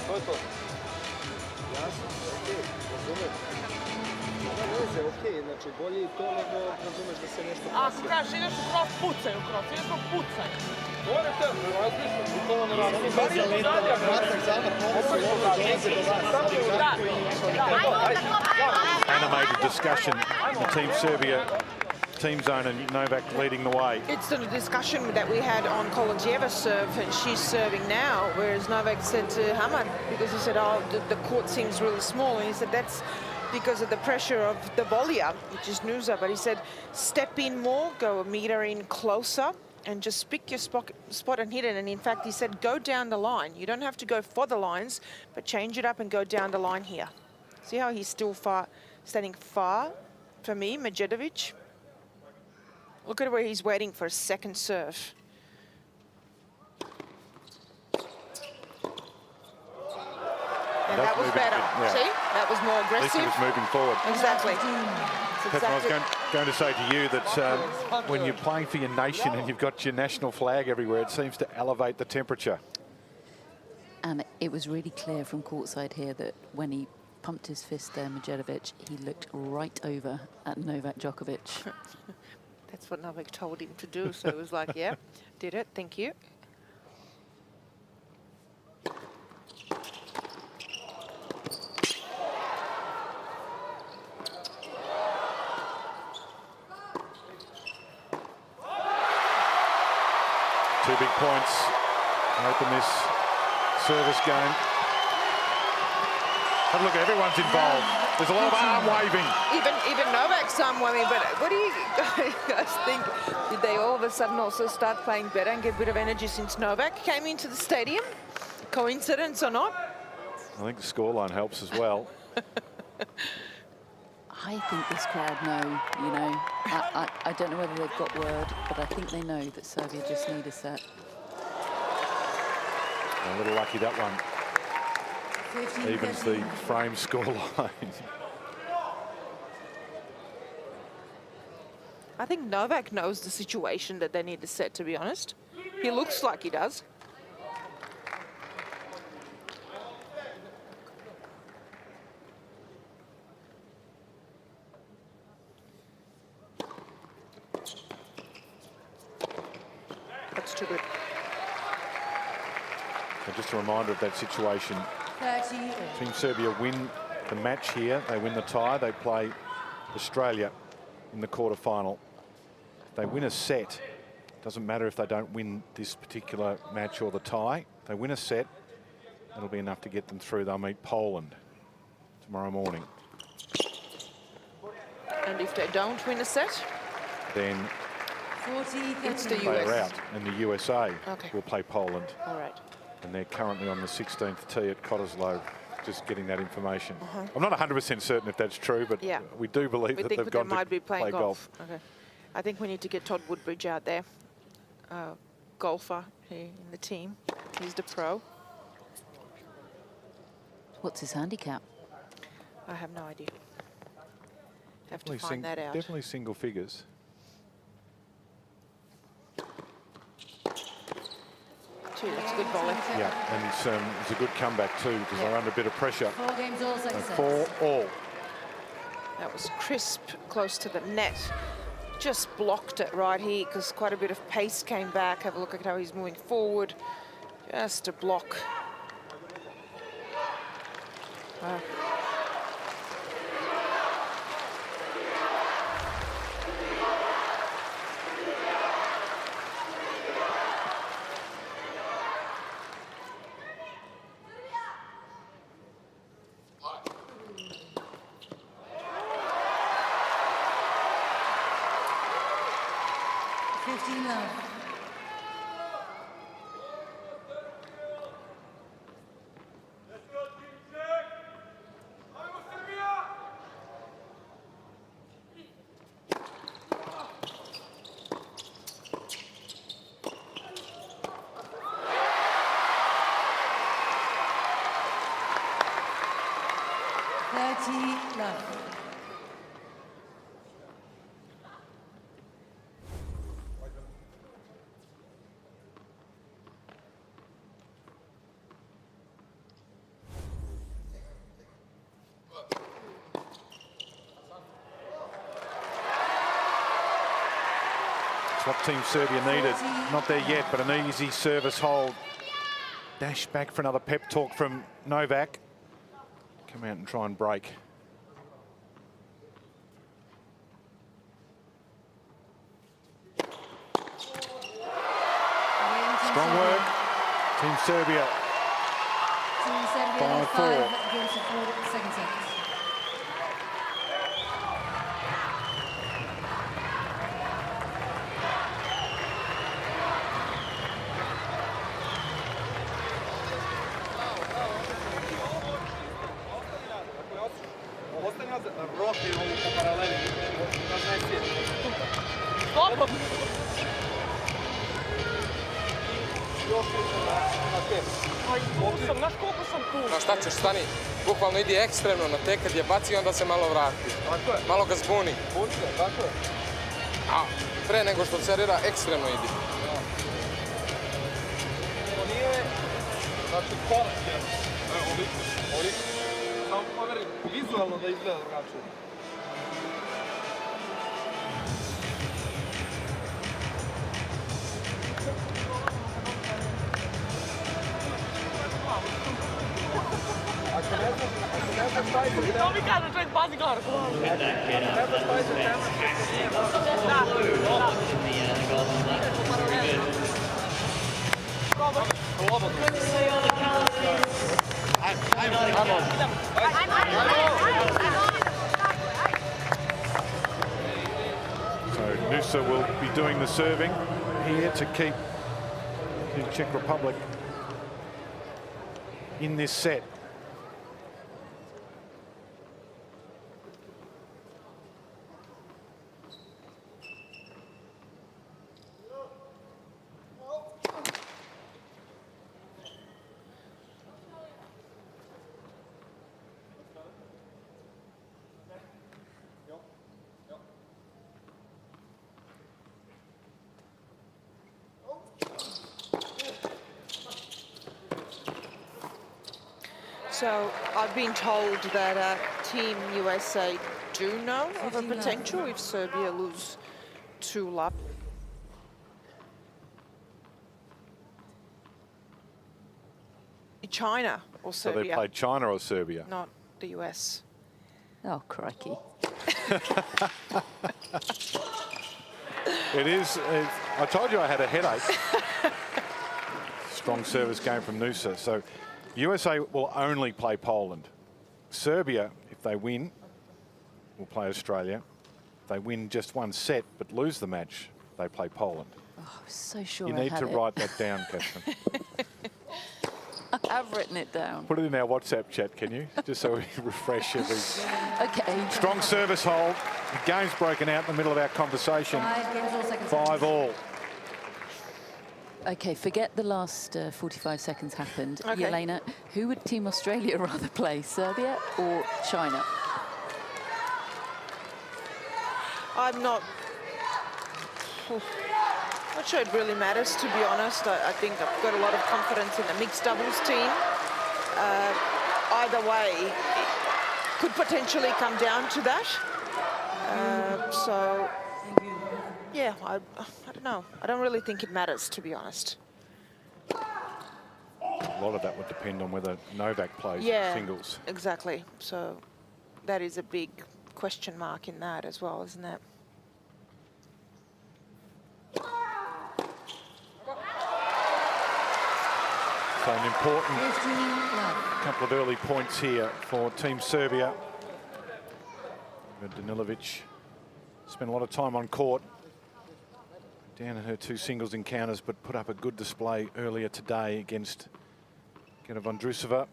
To je to. Jasno, okej, razumeš. Nema veze, okej, znači bolje i to nego razumeš da se nešto pasira.
Ako kažeš ideš u kroz, pucaj u kroz, ideš u pucaj.
Gore te, razmišljam, u to ne razmišljam. Bez zaletanja, kratak zamah, ovo se ovo dolaze do vas.
Animated discussion in the Team Serbia team zone and Novak leading the way.
It's the discussion that we had on Kolodjeva's serve, and she's serving now, whereas Novak said to Hamad, because he said, oh, the court seems really small, and he said that's because of the pressure of the volleyer, which is Nouza, but he said step in more, go a meter in closer, and just pick your spot and hit it. And in fact, he said, go down the line. You don't have to go for the lines, but change it up and go down the line here. See how he's still standing far for me, Medjedovic? Look at where he's waiting for a second serve. And that was better.
Yeah.
See? That was more
At least
aggressive.
he was moving forward.
Exactly.
Petr, I was going to say to you that when you're playing for your nation and you've got your national flag everywhere, it seems to elevate the temperature.
And it was really clear from courtside here that when he pumped his fist there, Medjedovic, he looked right over at Novak Djokovic.
That's what Novak told him to do. So it was like, yeah, did it. Thank you.
Two big points open this service game. Have a look, everyone's involved. There's a lot of arm waving.
Even Novak's arm waving, but what do you guys think? Did they all of a sudden also start playing better and get a bit of energy since Novak came into the stadium? Coincidence or not?
I think the scoreline helps as well.
I think this crowd know, you know. I don't know whether they've got word, but I think they know that Serbia just need a set.
A little lucky that one. Evens the frame scoreline.
I think Novak knows the situation that they need to set, to be honest. He looks like he does. That's too good.
And just a reminder of that situation.
30.
Team Serbia win the match here. They win the tie. They play Australia in the quarterfinal. If they win a set, doesn't matter if they don't win this particular match or the tie. If they win a set, that'll be enough to get them through. They'll meet Poland tomorrow morning.
And if they don't win a set,
Then
40,
it's the
they are
US.
out, and the USA
Okay.
will play Poland.
All right.
And they're currently on the 16th tee at Kolodziejova, just getting that information. I'm not 100% certain if that's true, but
Yeah.
we do believe
We
that
think
they've
that they
gone
might
to
be playing
play golf.
Okay. I think we need to get Todd Woodbridge out there. Golfer here in the team. He's the pro.
What's his handicap?
I have no idea. Have to
Definitely
find that out.
Definitely single figures.
That's a good volley.
Yeah, and it's a good comeback too, because they're under a bit of pressure.
4 games all, second
And
set.
4-all.
That was crisp, close to the net. Just blocked it right here because quite a bit of pace came back. Have a look at how he's moving forward. Just a block. Wow.
What Team Serbia needed. Not there yet, but an easy service hold. Dash back for another pep talk from Novak. Come out and try and break. Strong work. Team Serbia.
Team Serbia
5-4.
5 games to 4, second set.
Još više na tep. Znaš koliko sam tu?
No šta ćeš, stani, bukvalno idi ekstremno na te, kad je baci onda se malo vrati.
Tako je.
Malo ga zbuni.
Buni se, tako je.
A, pre nego što servira, ekstremno idi.
To nije, znači, korak je. Odlično. Samo poveri vizualno da izgleda drugačije. Ako ne znaš šta je to tema... To mi kažu, čovjek pazi glavu. Ako ne znaš šta je to tema...
So Nouza will be doing the serving here to keep the Czech Republic in this set.
So I've been told that Team USA do know of a potential if Serbia lose 2 love. China or Serbia?
So they played China or Serbia?
Not the US.
Oh, crikey.
It is. I told you I had a headache. Strong service game from Nouza. So USA will only play Poland. Serbia, if they win, will play Australia. If they win just 1 set but lose the match, they play Poland.
Oh, I was so sure
You
I
need
had
to
it.
write that down, Catherine.
I've written it down.
Put it in our WhatsApp chat, can you? Just so we refresh every...
Okay.
Strong service hold. The game's broken out in the middle of our conversation. 5-all.
Okay, forget the last 45 seconds happened.
Okay.
Yelena, who would Team Australia rather play, Serbia or China?
I'm not sure it really matters, to be honest. I think I've got a lot of confidence in the mixed doubles team. Either way, it could potentially come down to that. So, yeah, I don't know. I don't really think it matters, to be honest.
A lot of that would depend on whether Novak plays singles.
Exactly. So that is a big question mark in that as well, isn't it?
So an important couple of early points here for Team Serbia. Danilovic spent a lot of time on court. Down in her 2 singles encounters, but put up a good display earlier today against Vondrousova.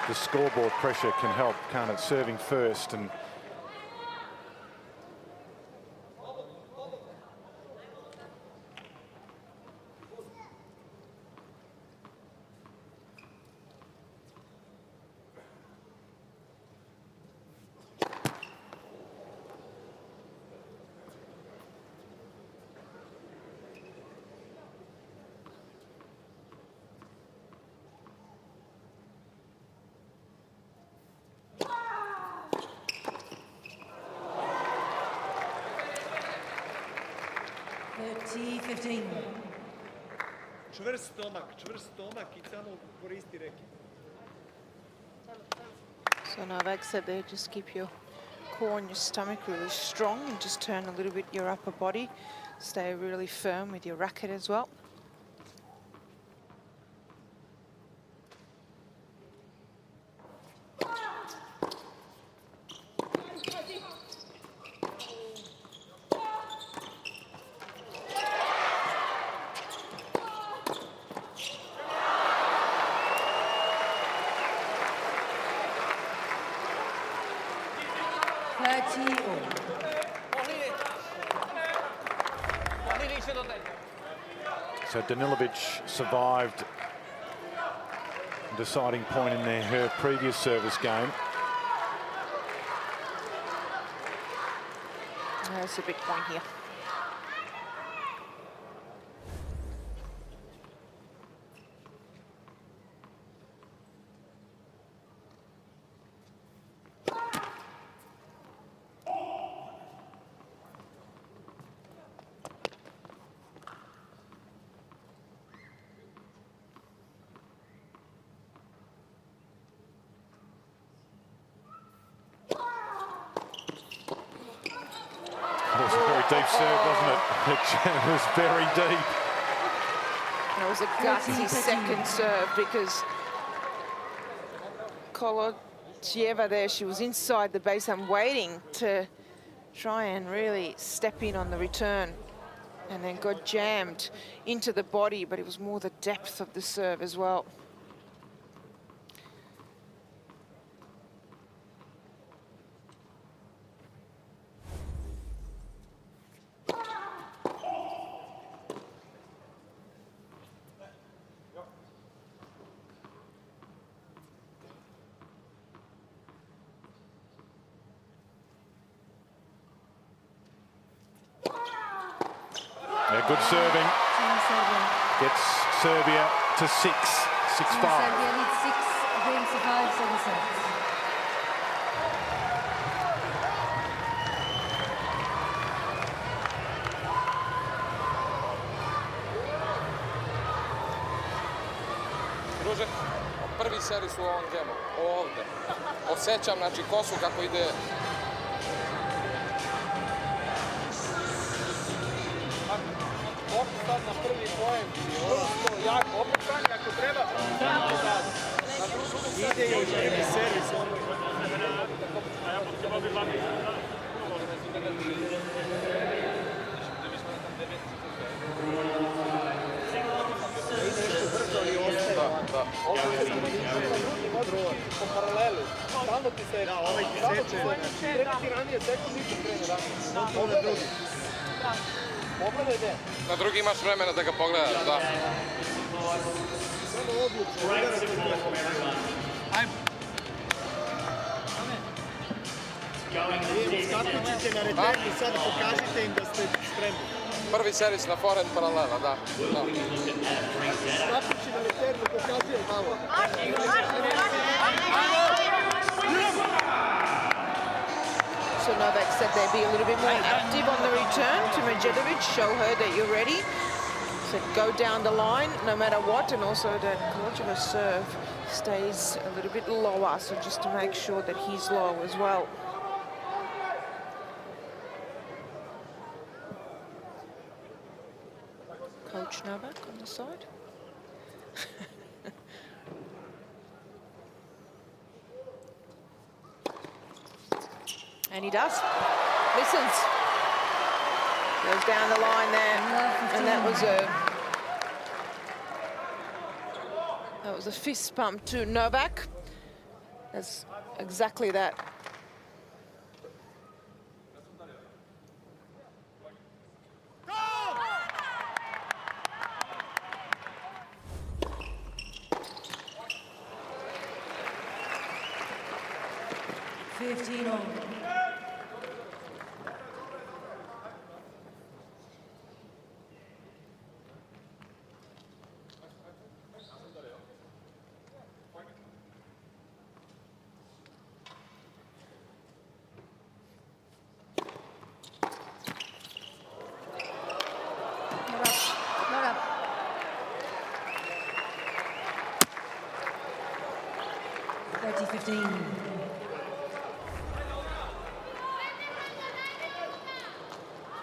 The scoreboard pressure can help, can't it? Serving first and
Čvrst stomak I samo koristi reke.
So Novak said there, just keep your core and your stomach really strong and just turn a little bit your upper body. Stay really firm with your racket as well.
30 all.
So Danilovic survived the deciding point in her previous service game.
That's a big point here.
It was a very deep serve, wasn't it? It was very deep.
That was a gutsy second serve because Kolodziejova there, she was inside the base and waiting to try and really step in on the return, and then got jammed into the body, but it was more the depth of the serve as well.
Yeah, good serving. Gets Serbia to 6-5.
Serbia leads 6 games to 5, 7 sets.
Druže, prvi servis u ovom gemu, ovdje. Osjećam, znači, kosu kako ide.
Sad na prvi pojem, vrlo jako, opet stani ako treba, stani sad. Ide i prvi servis. Po paralelu, stalno ti se... Da, ovaj ti seče. Treba ti ranije, sekund nisu krene ranije. Pogledaj drugi. Pogledaj gdje.
Na drugi imaš vremena da ga pogledaš, da.
Samo odlučno, ajmo. Skakućite na returnu, sad pokažite im da ste spremni.
Prvi servis na forehand paralela, da.
Skakući na returnu, pokazuje malo.
So Novak said they'd be a little bit more active on the return to Medjedovic, show her that you're ready. Said go down the line no matter what, and also that Kolodjeva's serve stays a little bit lower, so just to make sure that he's low as well. Coach Novak on the side. And he does. Listens. Goes down the line there. And that was a fist pump to Novak. That's exactly that.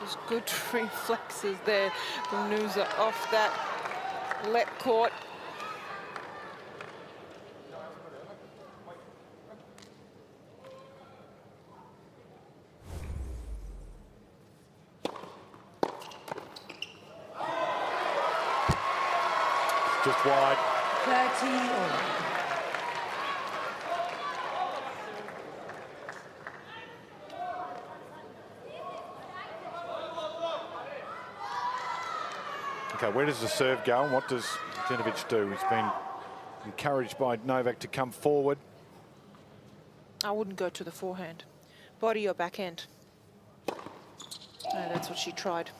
There's good reflexes there from Nouza off that let court.
Just wide.
30 all.
Okay, where does the serve go and what does Medjedovic do? He's been encouraged by Novak to come forward.
I wouldn't go to the forehand. Body or backhand. No, that's what she tried.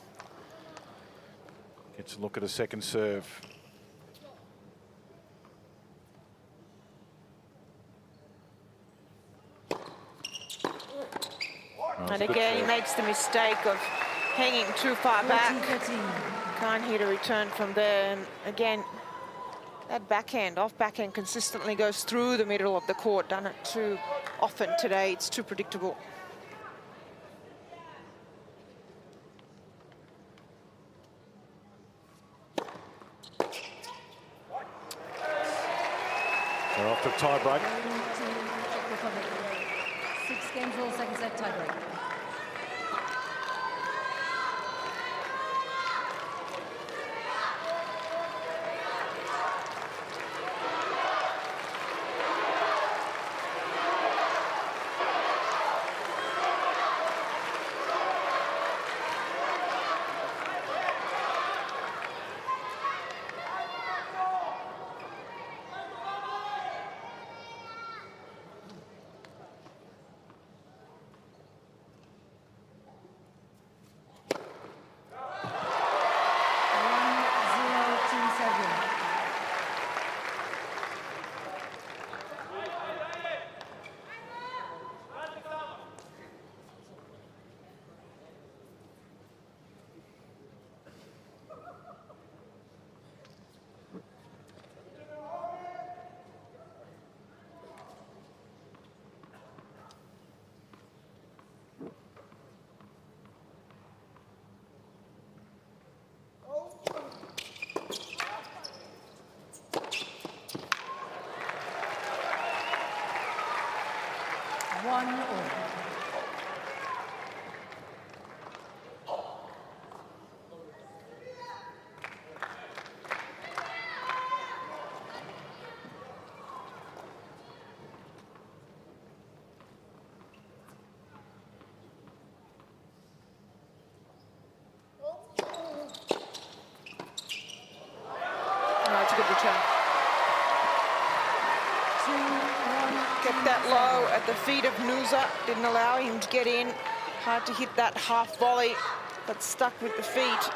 Gets a look at a second serve.
And again, he makes the mistake of hanging too far back.
13.
Can't hit a return from there. And again, that backhand, off backhand, consistently goes through the middle of the court. Done it too often today. It's too predictable.
They're off to tie-break.
Czech Republic. 6 games all, second set tiebreak. One all.
It's a good return.
2-1.
Kept that low at the feet of Nouza. Didn't allow him to get in. Hard to hit that half volley, but stuck with the feet.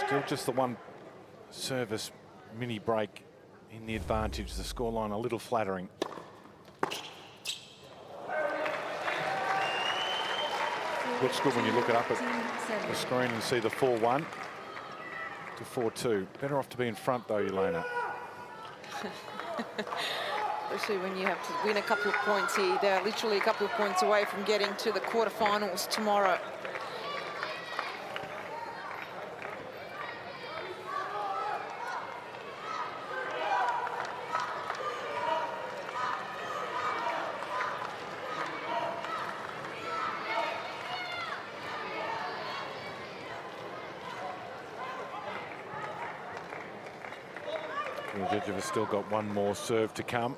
Still just the one service mini break in the advantage. The scoreline a little flattering. Looks good when you look it up at the screen and see the 4-1 to 4-2. Better off to be in front though, Elena.
Especially when you have to win a couple of points here. They're literally a couple of points away from getting to the quarterfinals tomorrow.
Kolodziejova still got one more serve to come.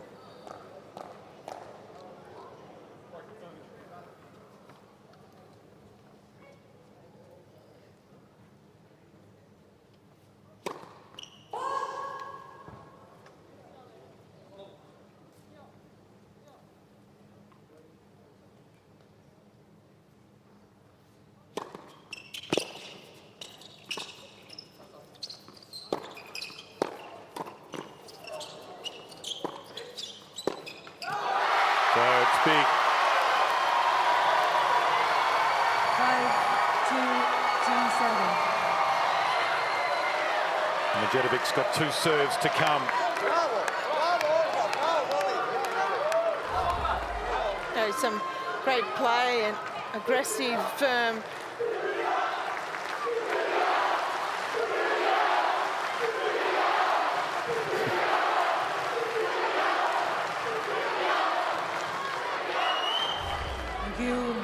Medjedovic's got 2 serves to come.
There's some great play and aggressive, firm.
Thank you.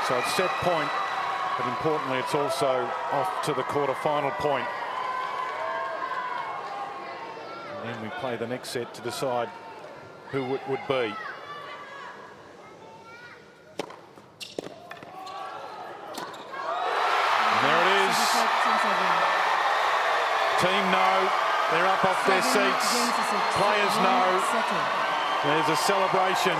So it's set point, but importantly, it's also off to the quarter-final point. And then we play the next set to decide who it would be. And there it is. Team know, they're up off their seats. Players know. There's a celebration.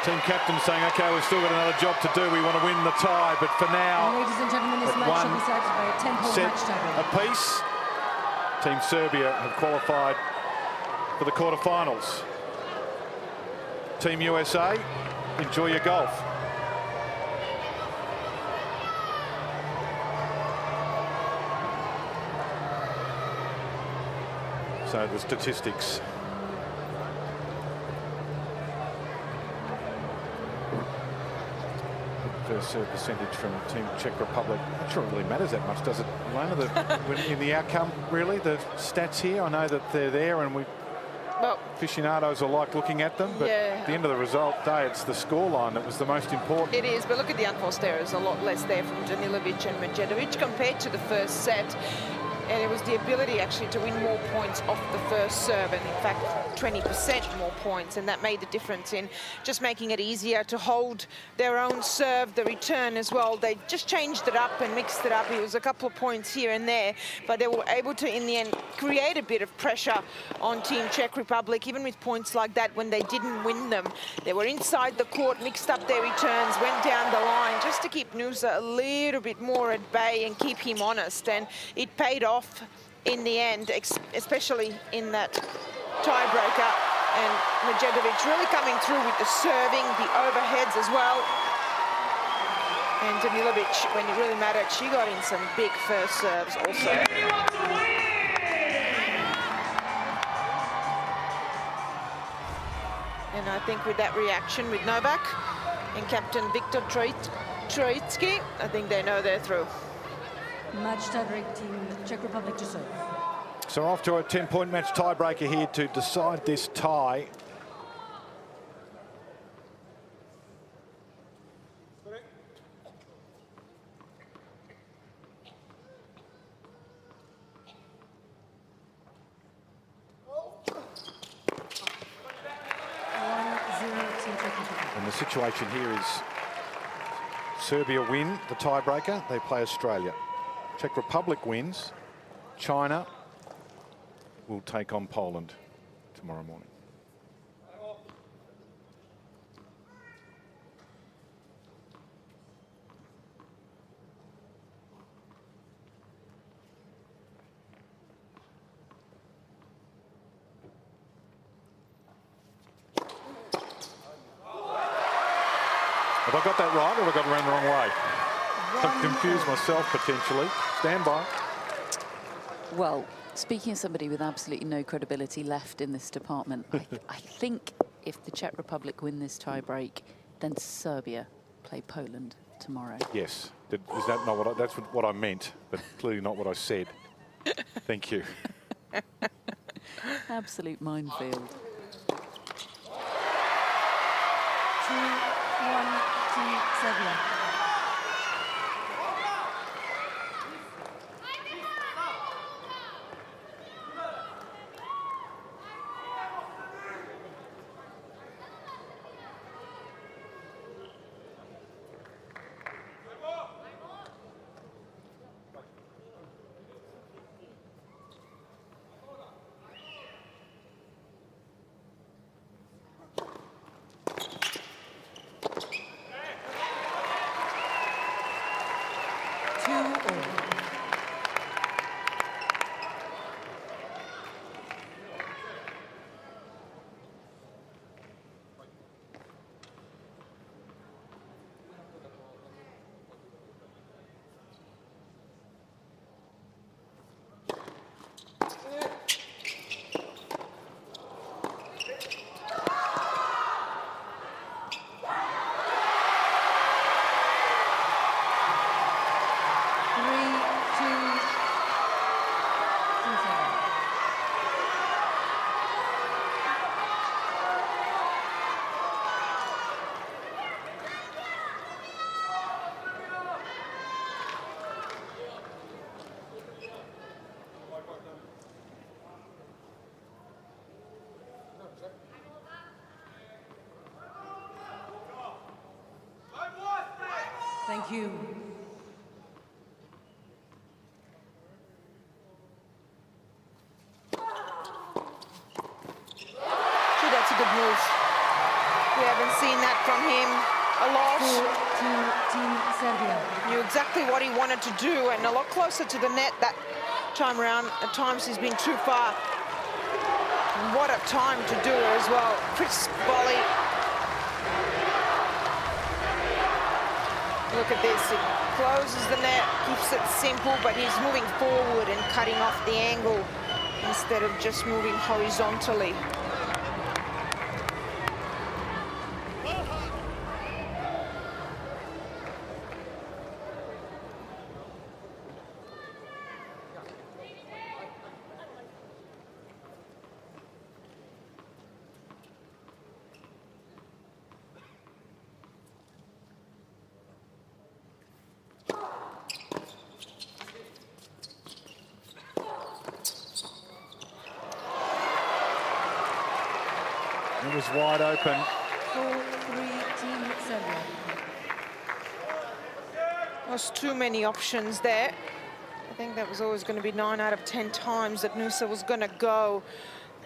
Team captain saying, OK, we've still got another job to do. We want to win the tie, but for now,
ladies and gentlemen, this match shall be decided by a 10-point match tie.
apiece. Team Serbia have qualified for the quarterfinals. Team USA, enjoy your golf. So the statistics. First serve percentage from Team Czech Republic. Not sure it really matters that much, does it, Elena? In the outcome, really, the stats here. I know that they're there, and aficionados will like looking at them. But at the end of the result day, it's the scoreline that was the most important.
It is, but look at the unforced errors. A lot less there from Danilovic and Medjedovic compared to the first set. And it was the ability actually to win more points off the first serve, and in fact 20% more points, and that made the difference in just making it easier to hold their own serve, the return as well. They just changed it up and mixed it up. It was a couple of points here and there, but they were able to in the end create a bit of pressure on Team Czech Republic, even with points like that when they didn't win them. They were inside the court, mixed up their returns, went down the line just to keep Nouza a little bit more at bay and keep him honest, and it paid off in the end, especially in that tiebreaker. And Medjedovic really coming through with the serving, the overheads as well. And Danilovic, when it really mattered, she got in some big first serves also. And I think with that reaction with Novak and captain Viktor Troitsky, I think they know they're through.
Match tiebreak, Team Czech Republic to serve.
So off to a 10-point match tiebreaker here to decide this tie. And the situation here is Serbia win the tiebreaker, they play Australia. Czech Republic wins, China will take on Poland tomorrow morning. Have I got that right, or have I got it around the wrong way? I've confused myself potentially. Stand by.
Well, speaking of somebody with absolutely no credibility left in this department, I think if the Czech Republic win this tie-break, then Serbia play Poland tomorrow.
Yes. Is that not what that's what I meant, but clearly not what I said. Thank you.
Absolute minefield.
2-1 Team Serbia. Thank you.
Gee, that's a good move. We haven't seen that from him a lot.
Team Serbia.
Knew exactly what he wanted to do and a lot closer to the net that time around. At times he's been too far. And what a time to do it as well. Crisp volley. Look at this, he closes the net, keeps it simple, but he's moving forward and cutting off the angle instead of just moving horizontally.
It was wide open.
4-3 Team Serbia.
There's too many options there. I think that was always going to be 9 out of 10 times that Nouza was going to go.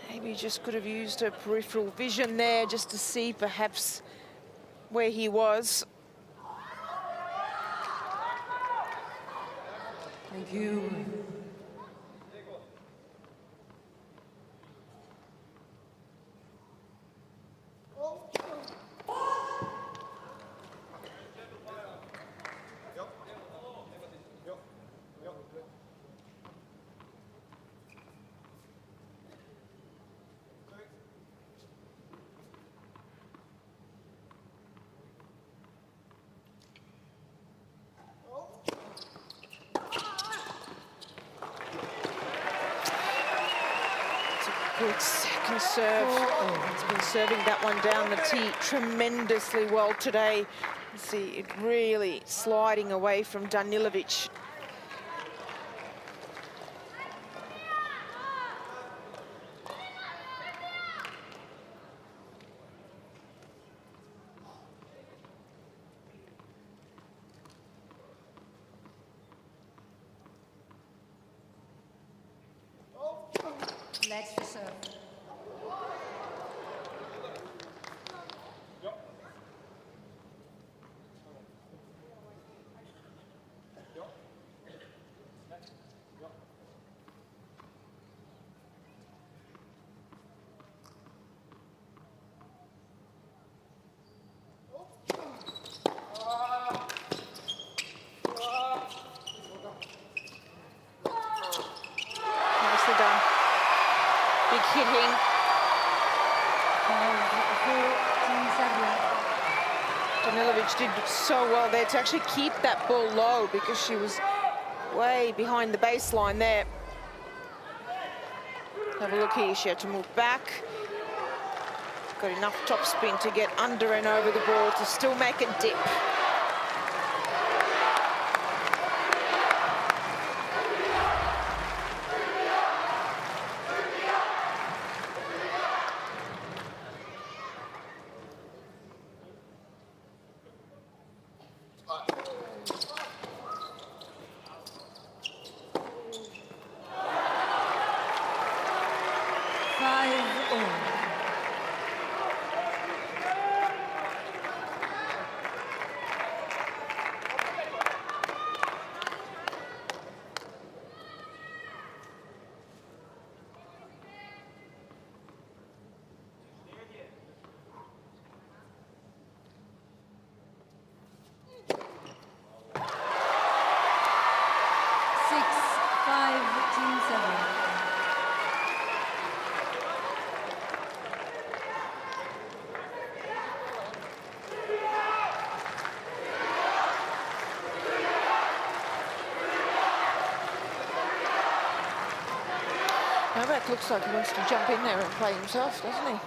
Maybe he just could have used her peripheral vision there just to see perhaps where he was.
Thank you.
Good second serve. He's been serving that one down the tee tremendously well today. You see it really sliding away from Danilovic.
Legs for serve.
Nicely done. Big hitting.
5-4 Team Serbia.
Danilovic did so well there to actually keep that ball low because she was way behind the baseline there. Have a look here, she had to move back. Got enough topspin to get under and over the ball to still make it dip. Novak looks like he wants to jump in there and play himself, doesn't he?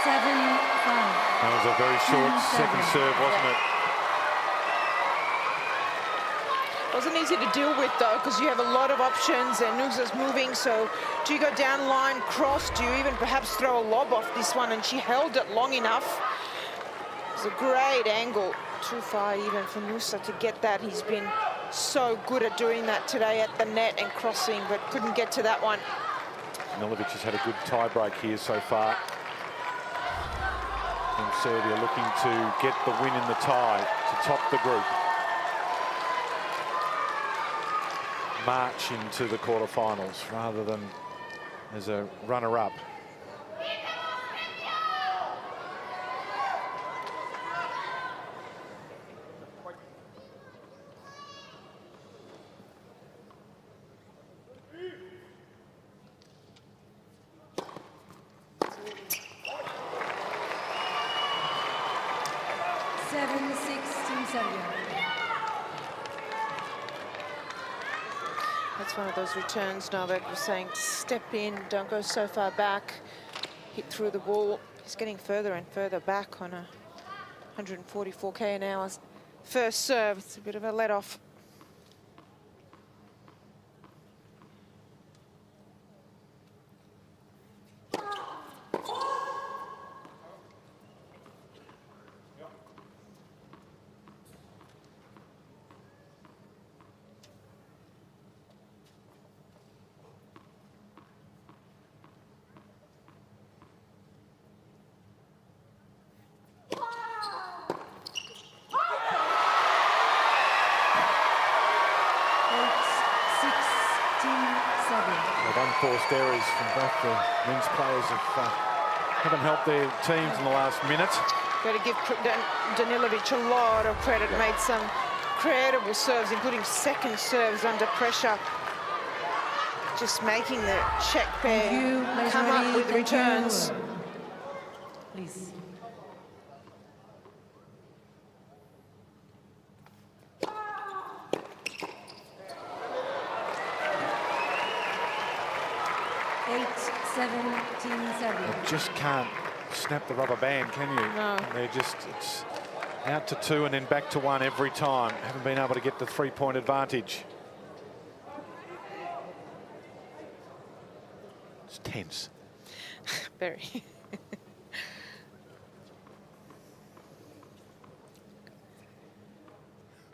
7-5.
That was a very short second serve, wasn't it?
Wasn't easy to deal with though, because you have a lot of options and Nouza's moving. So do you go down line, cross? Do you even perhaps throw a lob off this one? And she held it long enough. It's a great angle. Too far even for Nouza to get that. He's been so good at doing that today at the net and crossing, but couldn't get to that one.
Danilovic has had a good tie break here so far. And Serbia looking to get the win in the tie to top the group. March into the quarterfinals rather than as a runner-up.
That's one of those returns Novak was saying, step in, don't go so far back, hit through the wall. He's getting further and further back on a 144 km an hour first serve. It's a bit of a let-off.
Unforced errors from both the men's players haven't helped their teams in the last minute.
Got to give Danilovic a lot of credit. Made some incredible serves, including second serves under pressure. Just making the Czech pair come up with returns.
Please.
You just can't snap the rubber band, can you?
No.
They're just, it's out to 2 and then back to 1 every time. Haven't been able to get the 3-point advantage. It's tense.
Very.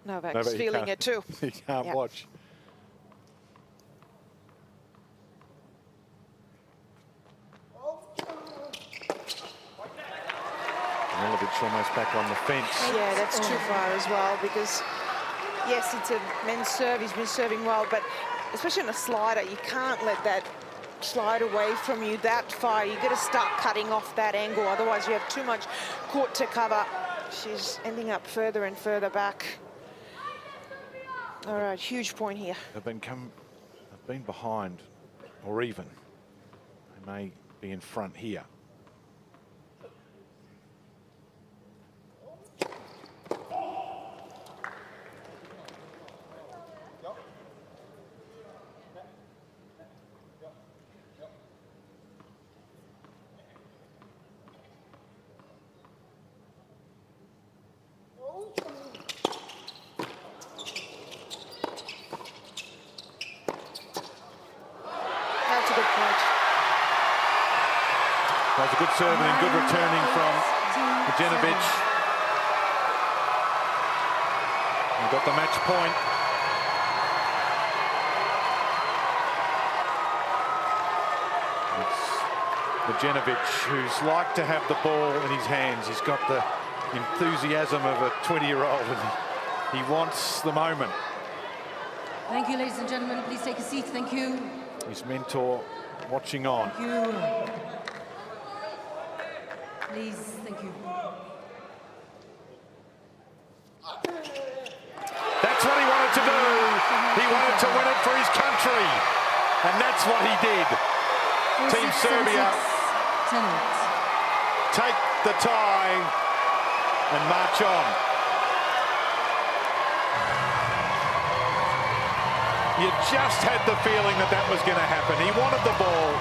Novak's feeling it too.
He can't watch. Danilovic almost back on the fence.
Yeah, that's too far as well, because yes, it's a men's serve. He's been serving well, but especially on a slider, you can't let that slide away from you that far. You got to start cutting off that angle, otherwise you have too much court to cover. She's ending up further and further back. All right, huge point here.
They've been behind, or even. They may be in front here. That was a good serving and good returning from Medjedovic. He got the match point. It's Medjedovic, who's like to have the ball in his hands. He's got the enthusiasm of a 20-year-old, and he wants the moment.
Thank you, ladies and gentlemen. Please take a seat. Thank you.
His mentor watching on.
Thank you. Please, thank you.
That's what he wanted to do. He wanted to win it for his country. And that's what he did. Team Serbia take the tie and march on. You just had the feeling that that was going to happen. He wanted the ball.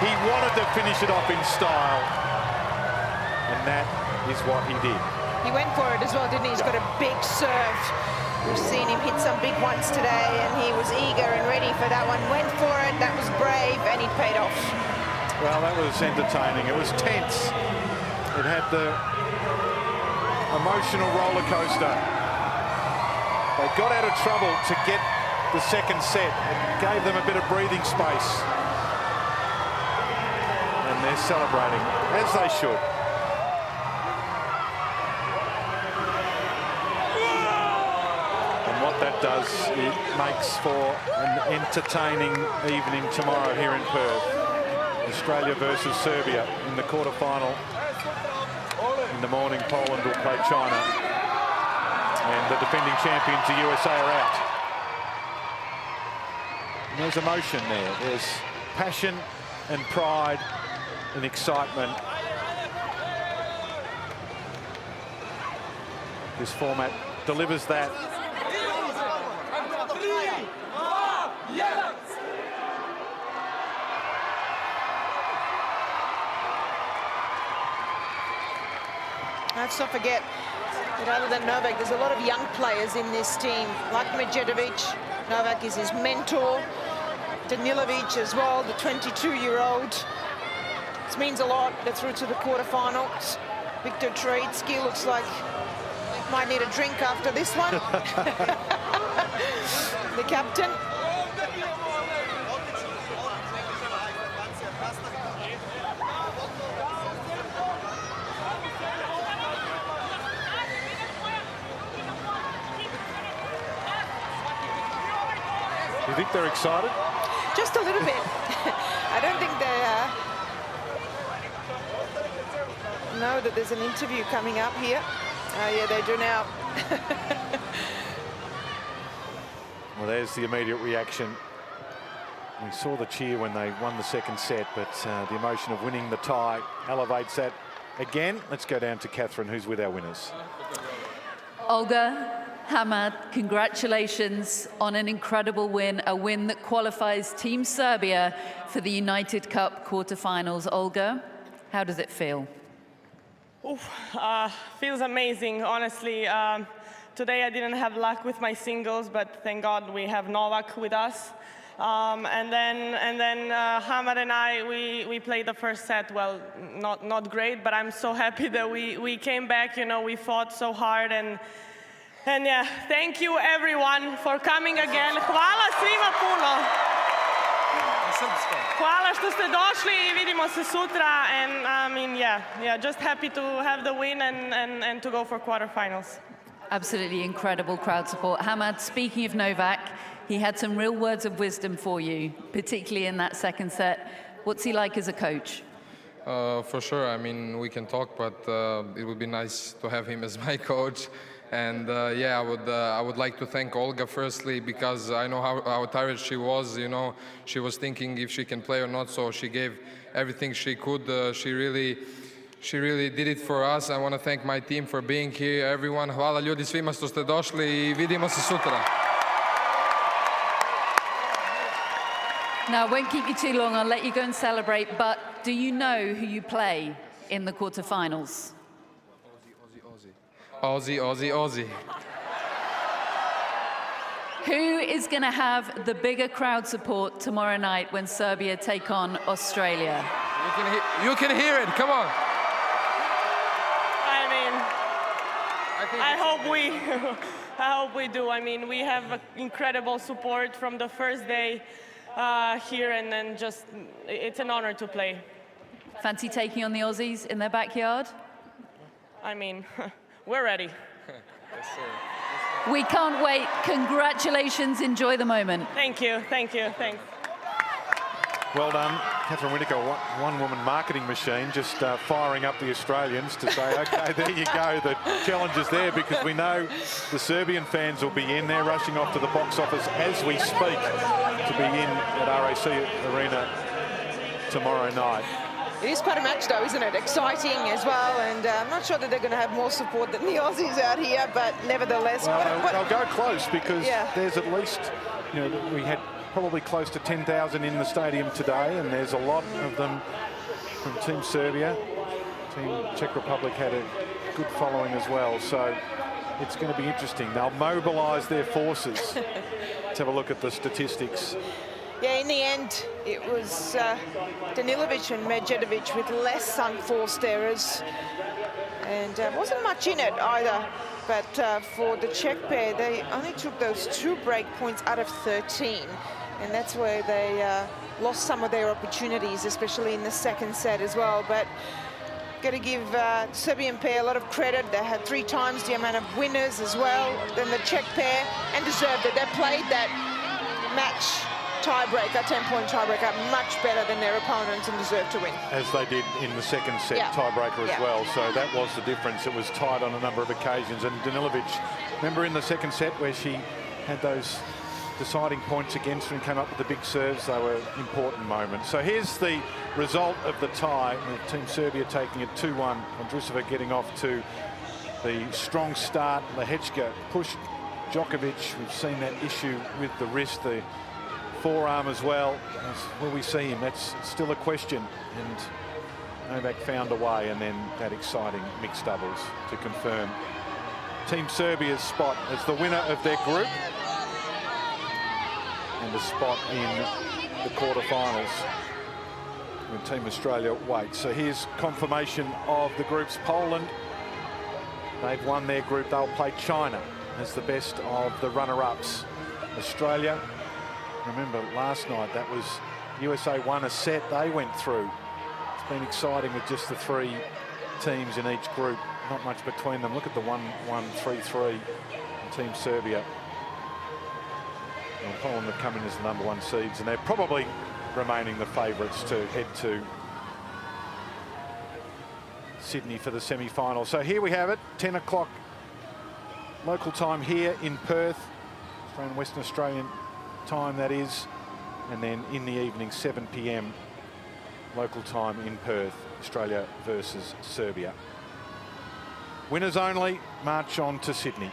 He wanted to finish it off in style. and that is what he did.
He went for it as well, didn't he? He's got a big serve. We've seen him hit some big ones today, and he was eager and ready for that one. Went for it, that was brave, and he paid off.
Well, that was entertaining. It was tense. It had the emotional roller coaster. They got out of trouble to get the second set. It gave them a bit of breathing space. And they're celebrating, as they should. And what that does, it makes for an entertaining evening tomorrow here in Perth. Australia versus Serbia in the quarterfinal. In the morning, Poland will play China. And the defending champions, the USA, are out. And there's emotion there. There's passion and pride and excitement. This format delivers that.
Let's not forget that other than Novak, there's a lot of young players in this team, like Medjedovic. Novak is his mentor. Danilovic as well, the 22-year-old. This means a lot. They're through to the quarterfinals. Victor Troitsky looks like might need a drink after this one. The captain.
You think they're excited?
Just a little bit. I don't think they know that there's an interview coming up here. Yeah, they do now.
Well, there's the immediate reaction. We saw the cheer when they won the second set, but the emotion of winning the tie elevates that again. Let's go down to Catherine, who's with our winners.
Olga, Hamad, congratulations on an incredible win, a win that qualifies Team Serbia for the United Cup quarterfinals. Olga, how does it feel?
Feels amazing, honestly. Today I didn't have luck with my singles, but thank God we have Novak with us. And then Hamad and I, we played the first set. Well, not great, but I'm so happy that we came back. You know, we fought so hard, and yeah, thank you everyone for coming again. Hvala svima puno. Hvala što ste došli i vidimo se sutra. And I mean, yeah, just happy to have the win and to go for quarterfinals.
Absolutely incredible crowd support. Hamad, speaking of Novak, he had some real words of wisdom for you, particularly in that second set. What's he like as a coach?
For sure. I mean, we can talk, but it would be nice to have him as my coach. And yeah, I would like to thank Olga firstly, because I know how tired she was. You know, she was thinking if she can play or not, so she gave everything she could. She really did it for us. I want to thank my team for being here. Everyone, hvala ljudi svima što ste došli i vidimo se sutra.
Now, I won't keep you too long. I'll let you go and celebrate. But do you know who you play in the quarterfinals?
Aussie.
Who is going to have the bigger crowd support tomorrow night when Serbia take on Australia?
You can hear it. Come on.
I mean, I hope we do. I mean, we have incredible support from the first day here, and then just it's an honor to play.
Fancy taking on the Aussies in their backyard?
I mean, we're ready.
Yes, sir.
We can't wait. Congratulations. Enjoy the moment.
Thank you. Thanks.
Well done, Catherine Whitaker, one-woman marketing machine, just firing up the Australians to say, okay, there you go, the challenge is there, because we know the Serbian fans will be in there, rushing off to the box office as we speak to be in at RAC Arena tomorrow night.
It is quite a match, though, isn't it? Exciting as well, and I'm not sure that they're going to have more support than the Aussies out here, but nevertheless...
Well, they'll go close, because there's at least, you know, we had probably close to 10,000 in the stadium today, and there's a lot of them from Team Serbia. Team Czech Republic had a good following as well, so it's going to be interesting. They'll mobilise their forces. Let's have a look at the statistics.
Yeah, in the end, it was Danilovic and Medjedovic with less unforced errors. And wasn't much in it either. But for the Czech pair, they only took those 2 break points out of 13. And that's where they lost some of their opportunities, especially in the second set as well. But got to give the Serbian pair a lot of credit. They had 3 times the amount of winners as well than the Czech pair, and deserved it. They played that match tiebreaker, 10-point tiebreaker, much better than their opponents and deserved to win.
As they did in the second set, tiebreaker as well. So that was the difference. It was tied on a number of occasions. And Danilovic, remember in the second set where she had those deciding points against her and came up with the big serves? They were important moments. So here's the result of the tie, with Team Serbia taking it 2-1. Vondrousova getting off to the strong start. Lehečka pushed Djokovic. We've seen that issue with the wrist, the forearm as well. Will we see him? That's still a question. And Novak found a way, and then that exciting mixed doubles to confirm Team Serbia's spot as the winner of their group and a spot in the quarterfinals when Team Australia waits. So here's confirmation of the groups. Poland, they've won their group. They'll play China as the best of the runner-ups. Australia, remember last night, that was USA won a set, they went through. It's been exciting with just the 3 teams in each group. Not much between them. Look at the 1-1, 3-3 in Team Serbia. And Poland have come in as the #1 seeds, and they're probably remaining the favourites to head to Sydney for the semi-final. So here we have it, 10 o'clock local time here in Perth, Australian, Western Australian time that is, and then in the evening 7 p.m. local time in Perth, Australia versus Serbia. Winners only march on to Sydney.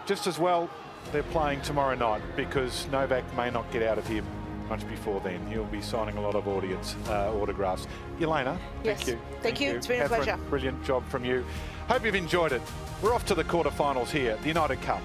Just as well they're playing tomorrow night, because Novak may not get out of here much before then. He'll be signing a lot of autographs. Elena,
yes,
thank you.
Thank you. It's been a pleasure.
Brilliant job from you. Hope you've enjoyed it. We're off to the quarterfinals here, the United Cup.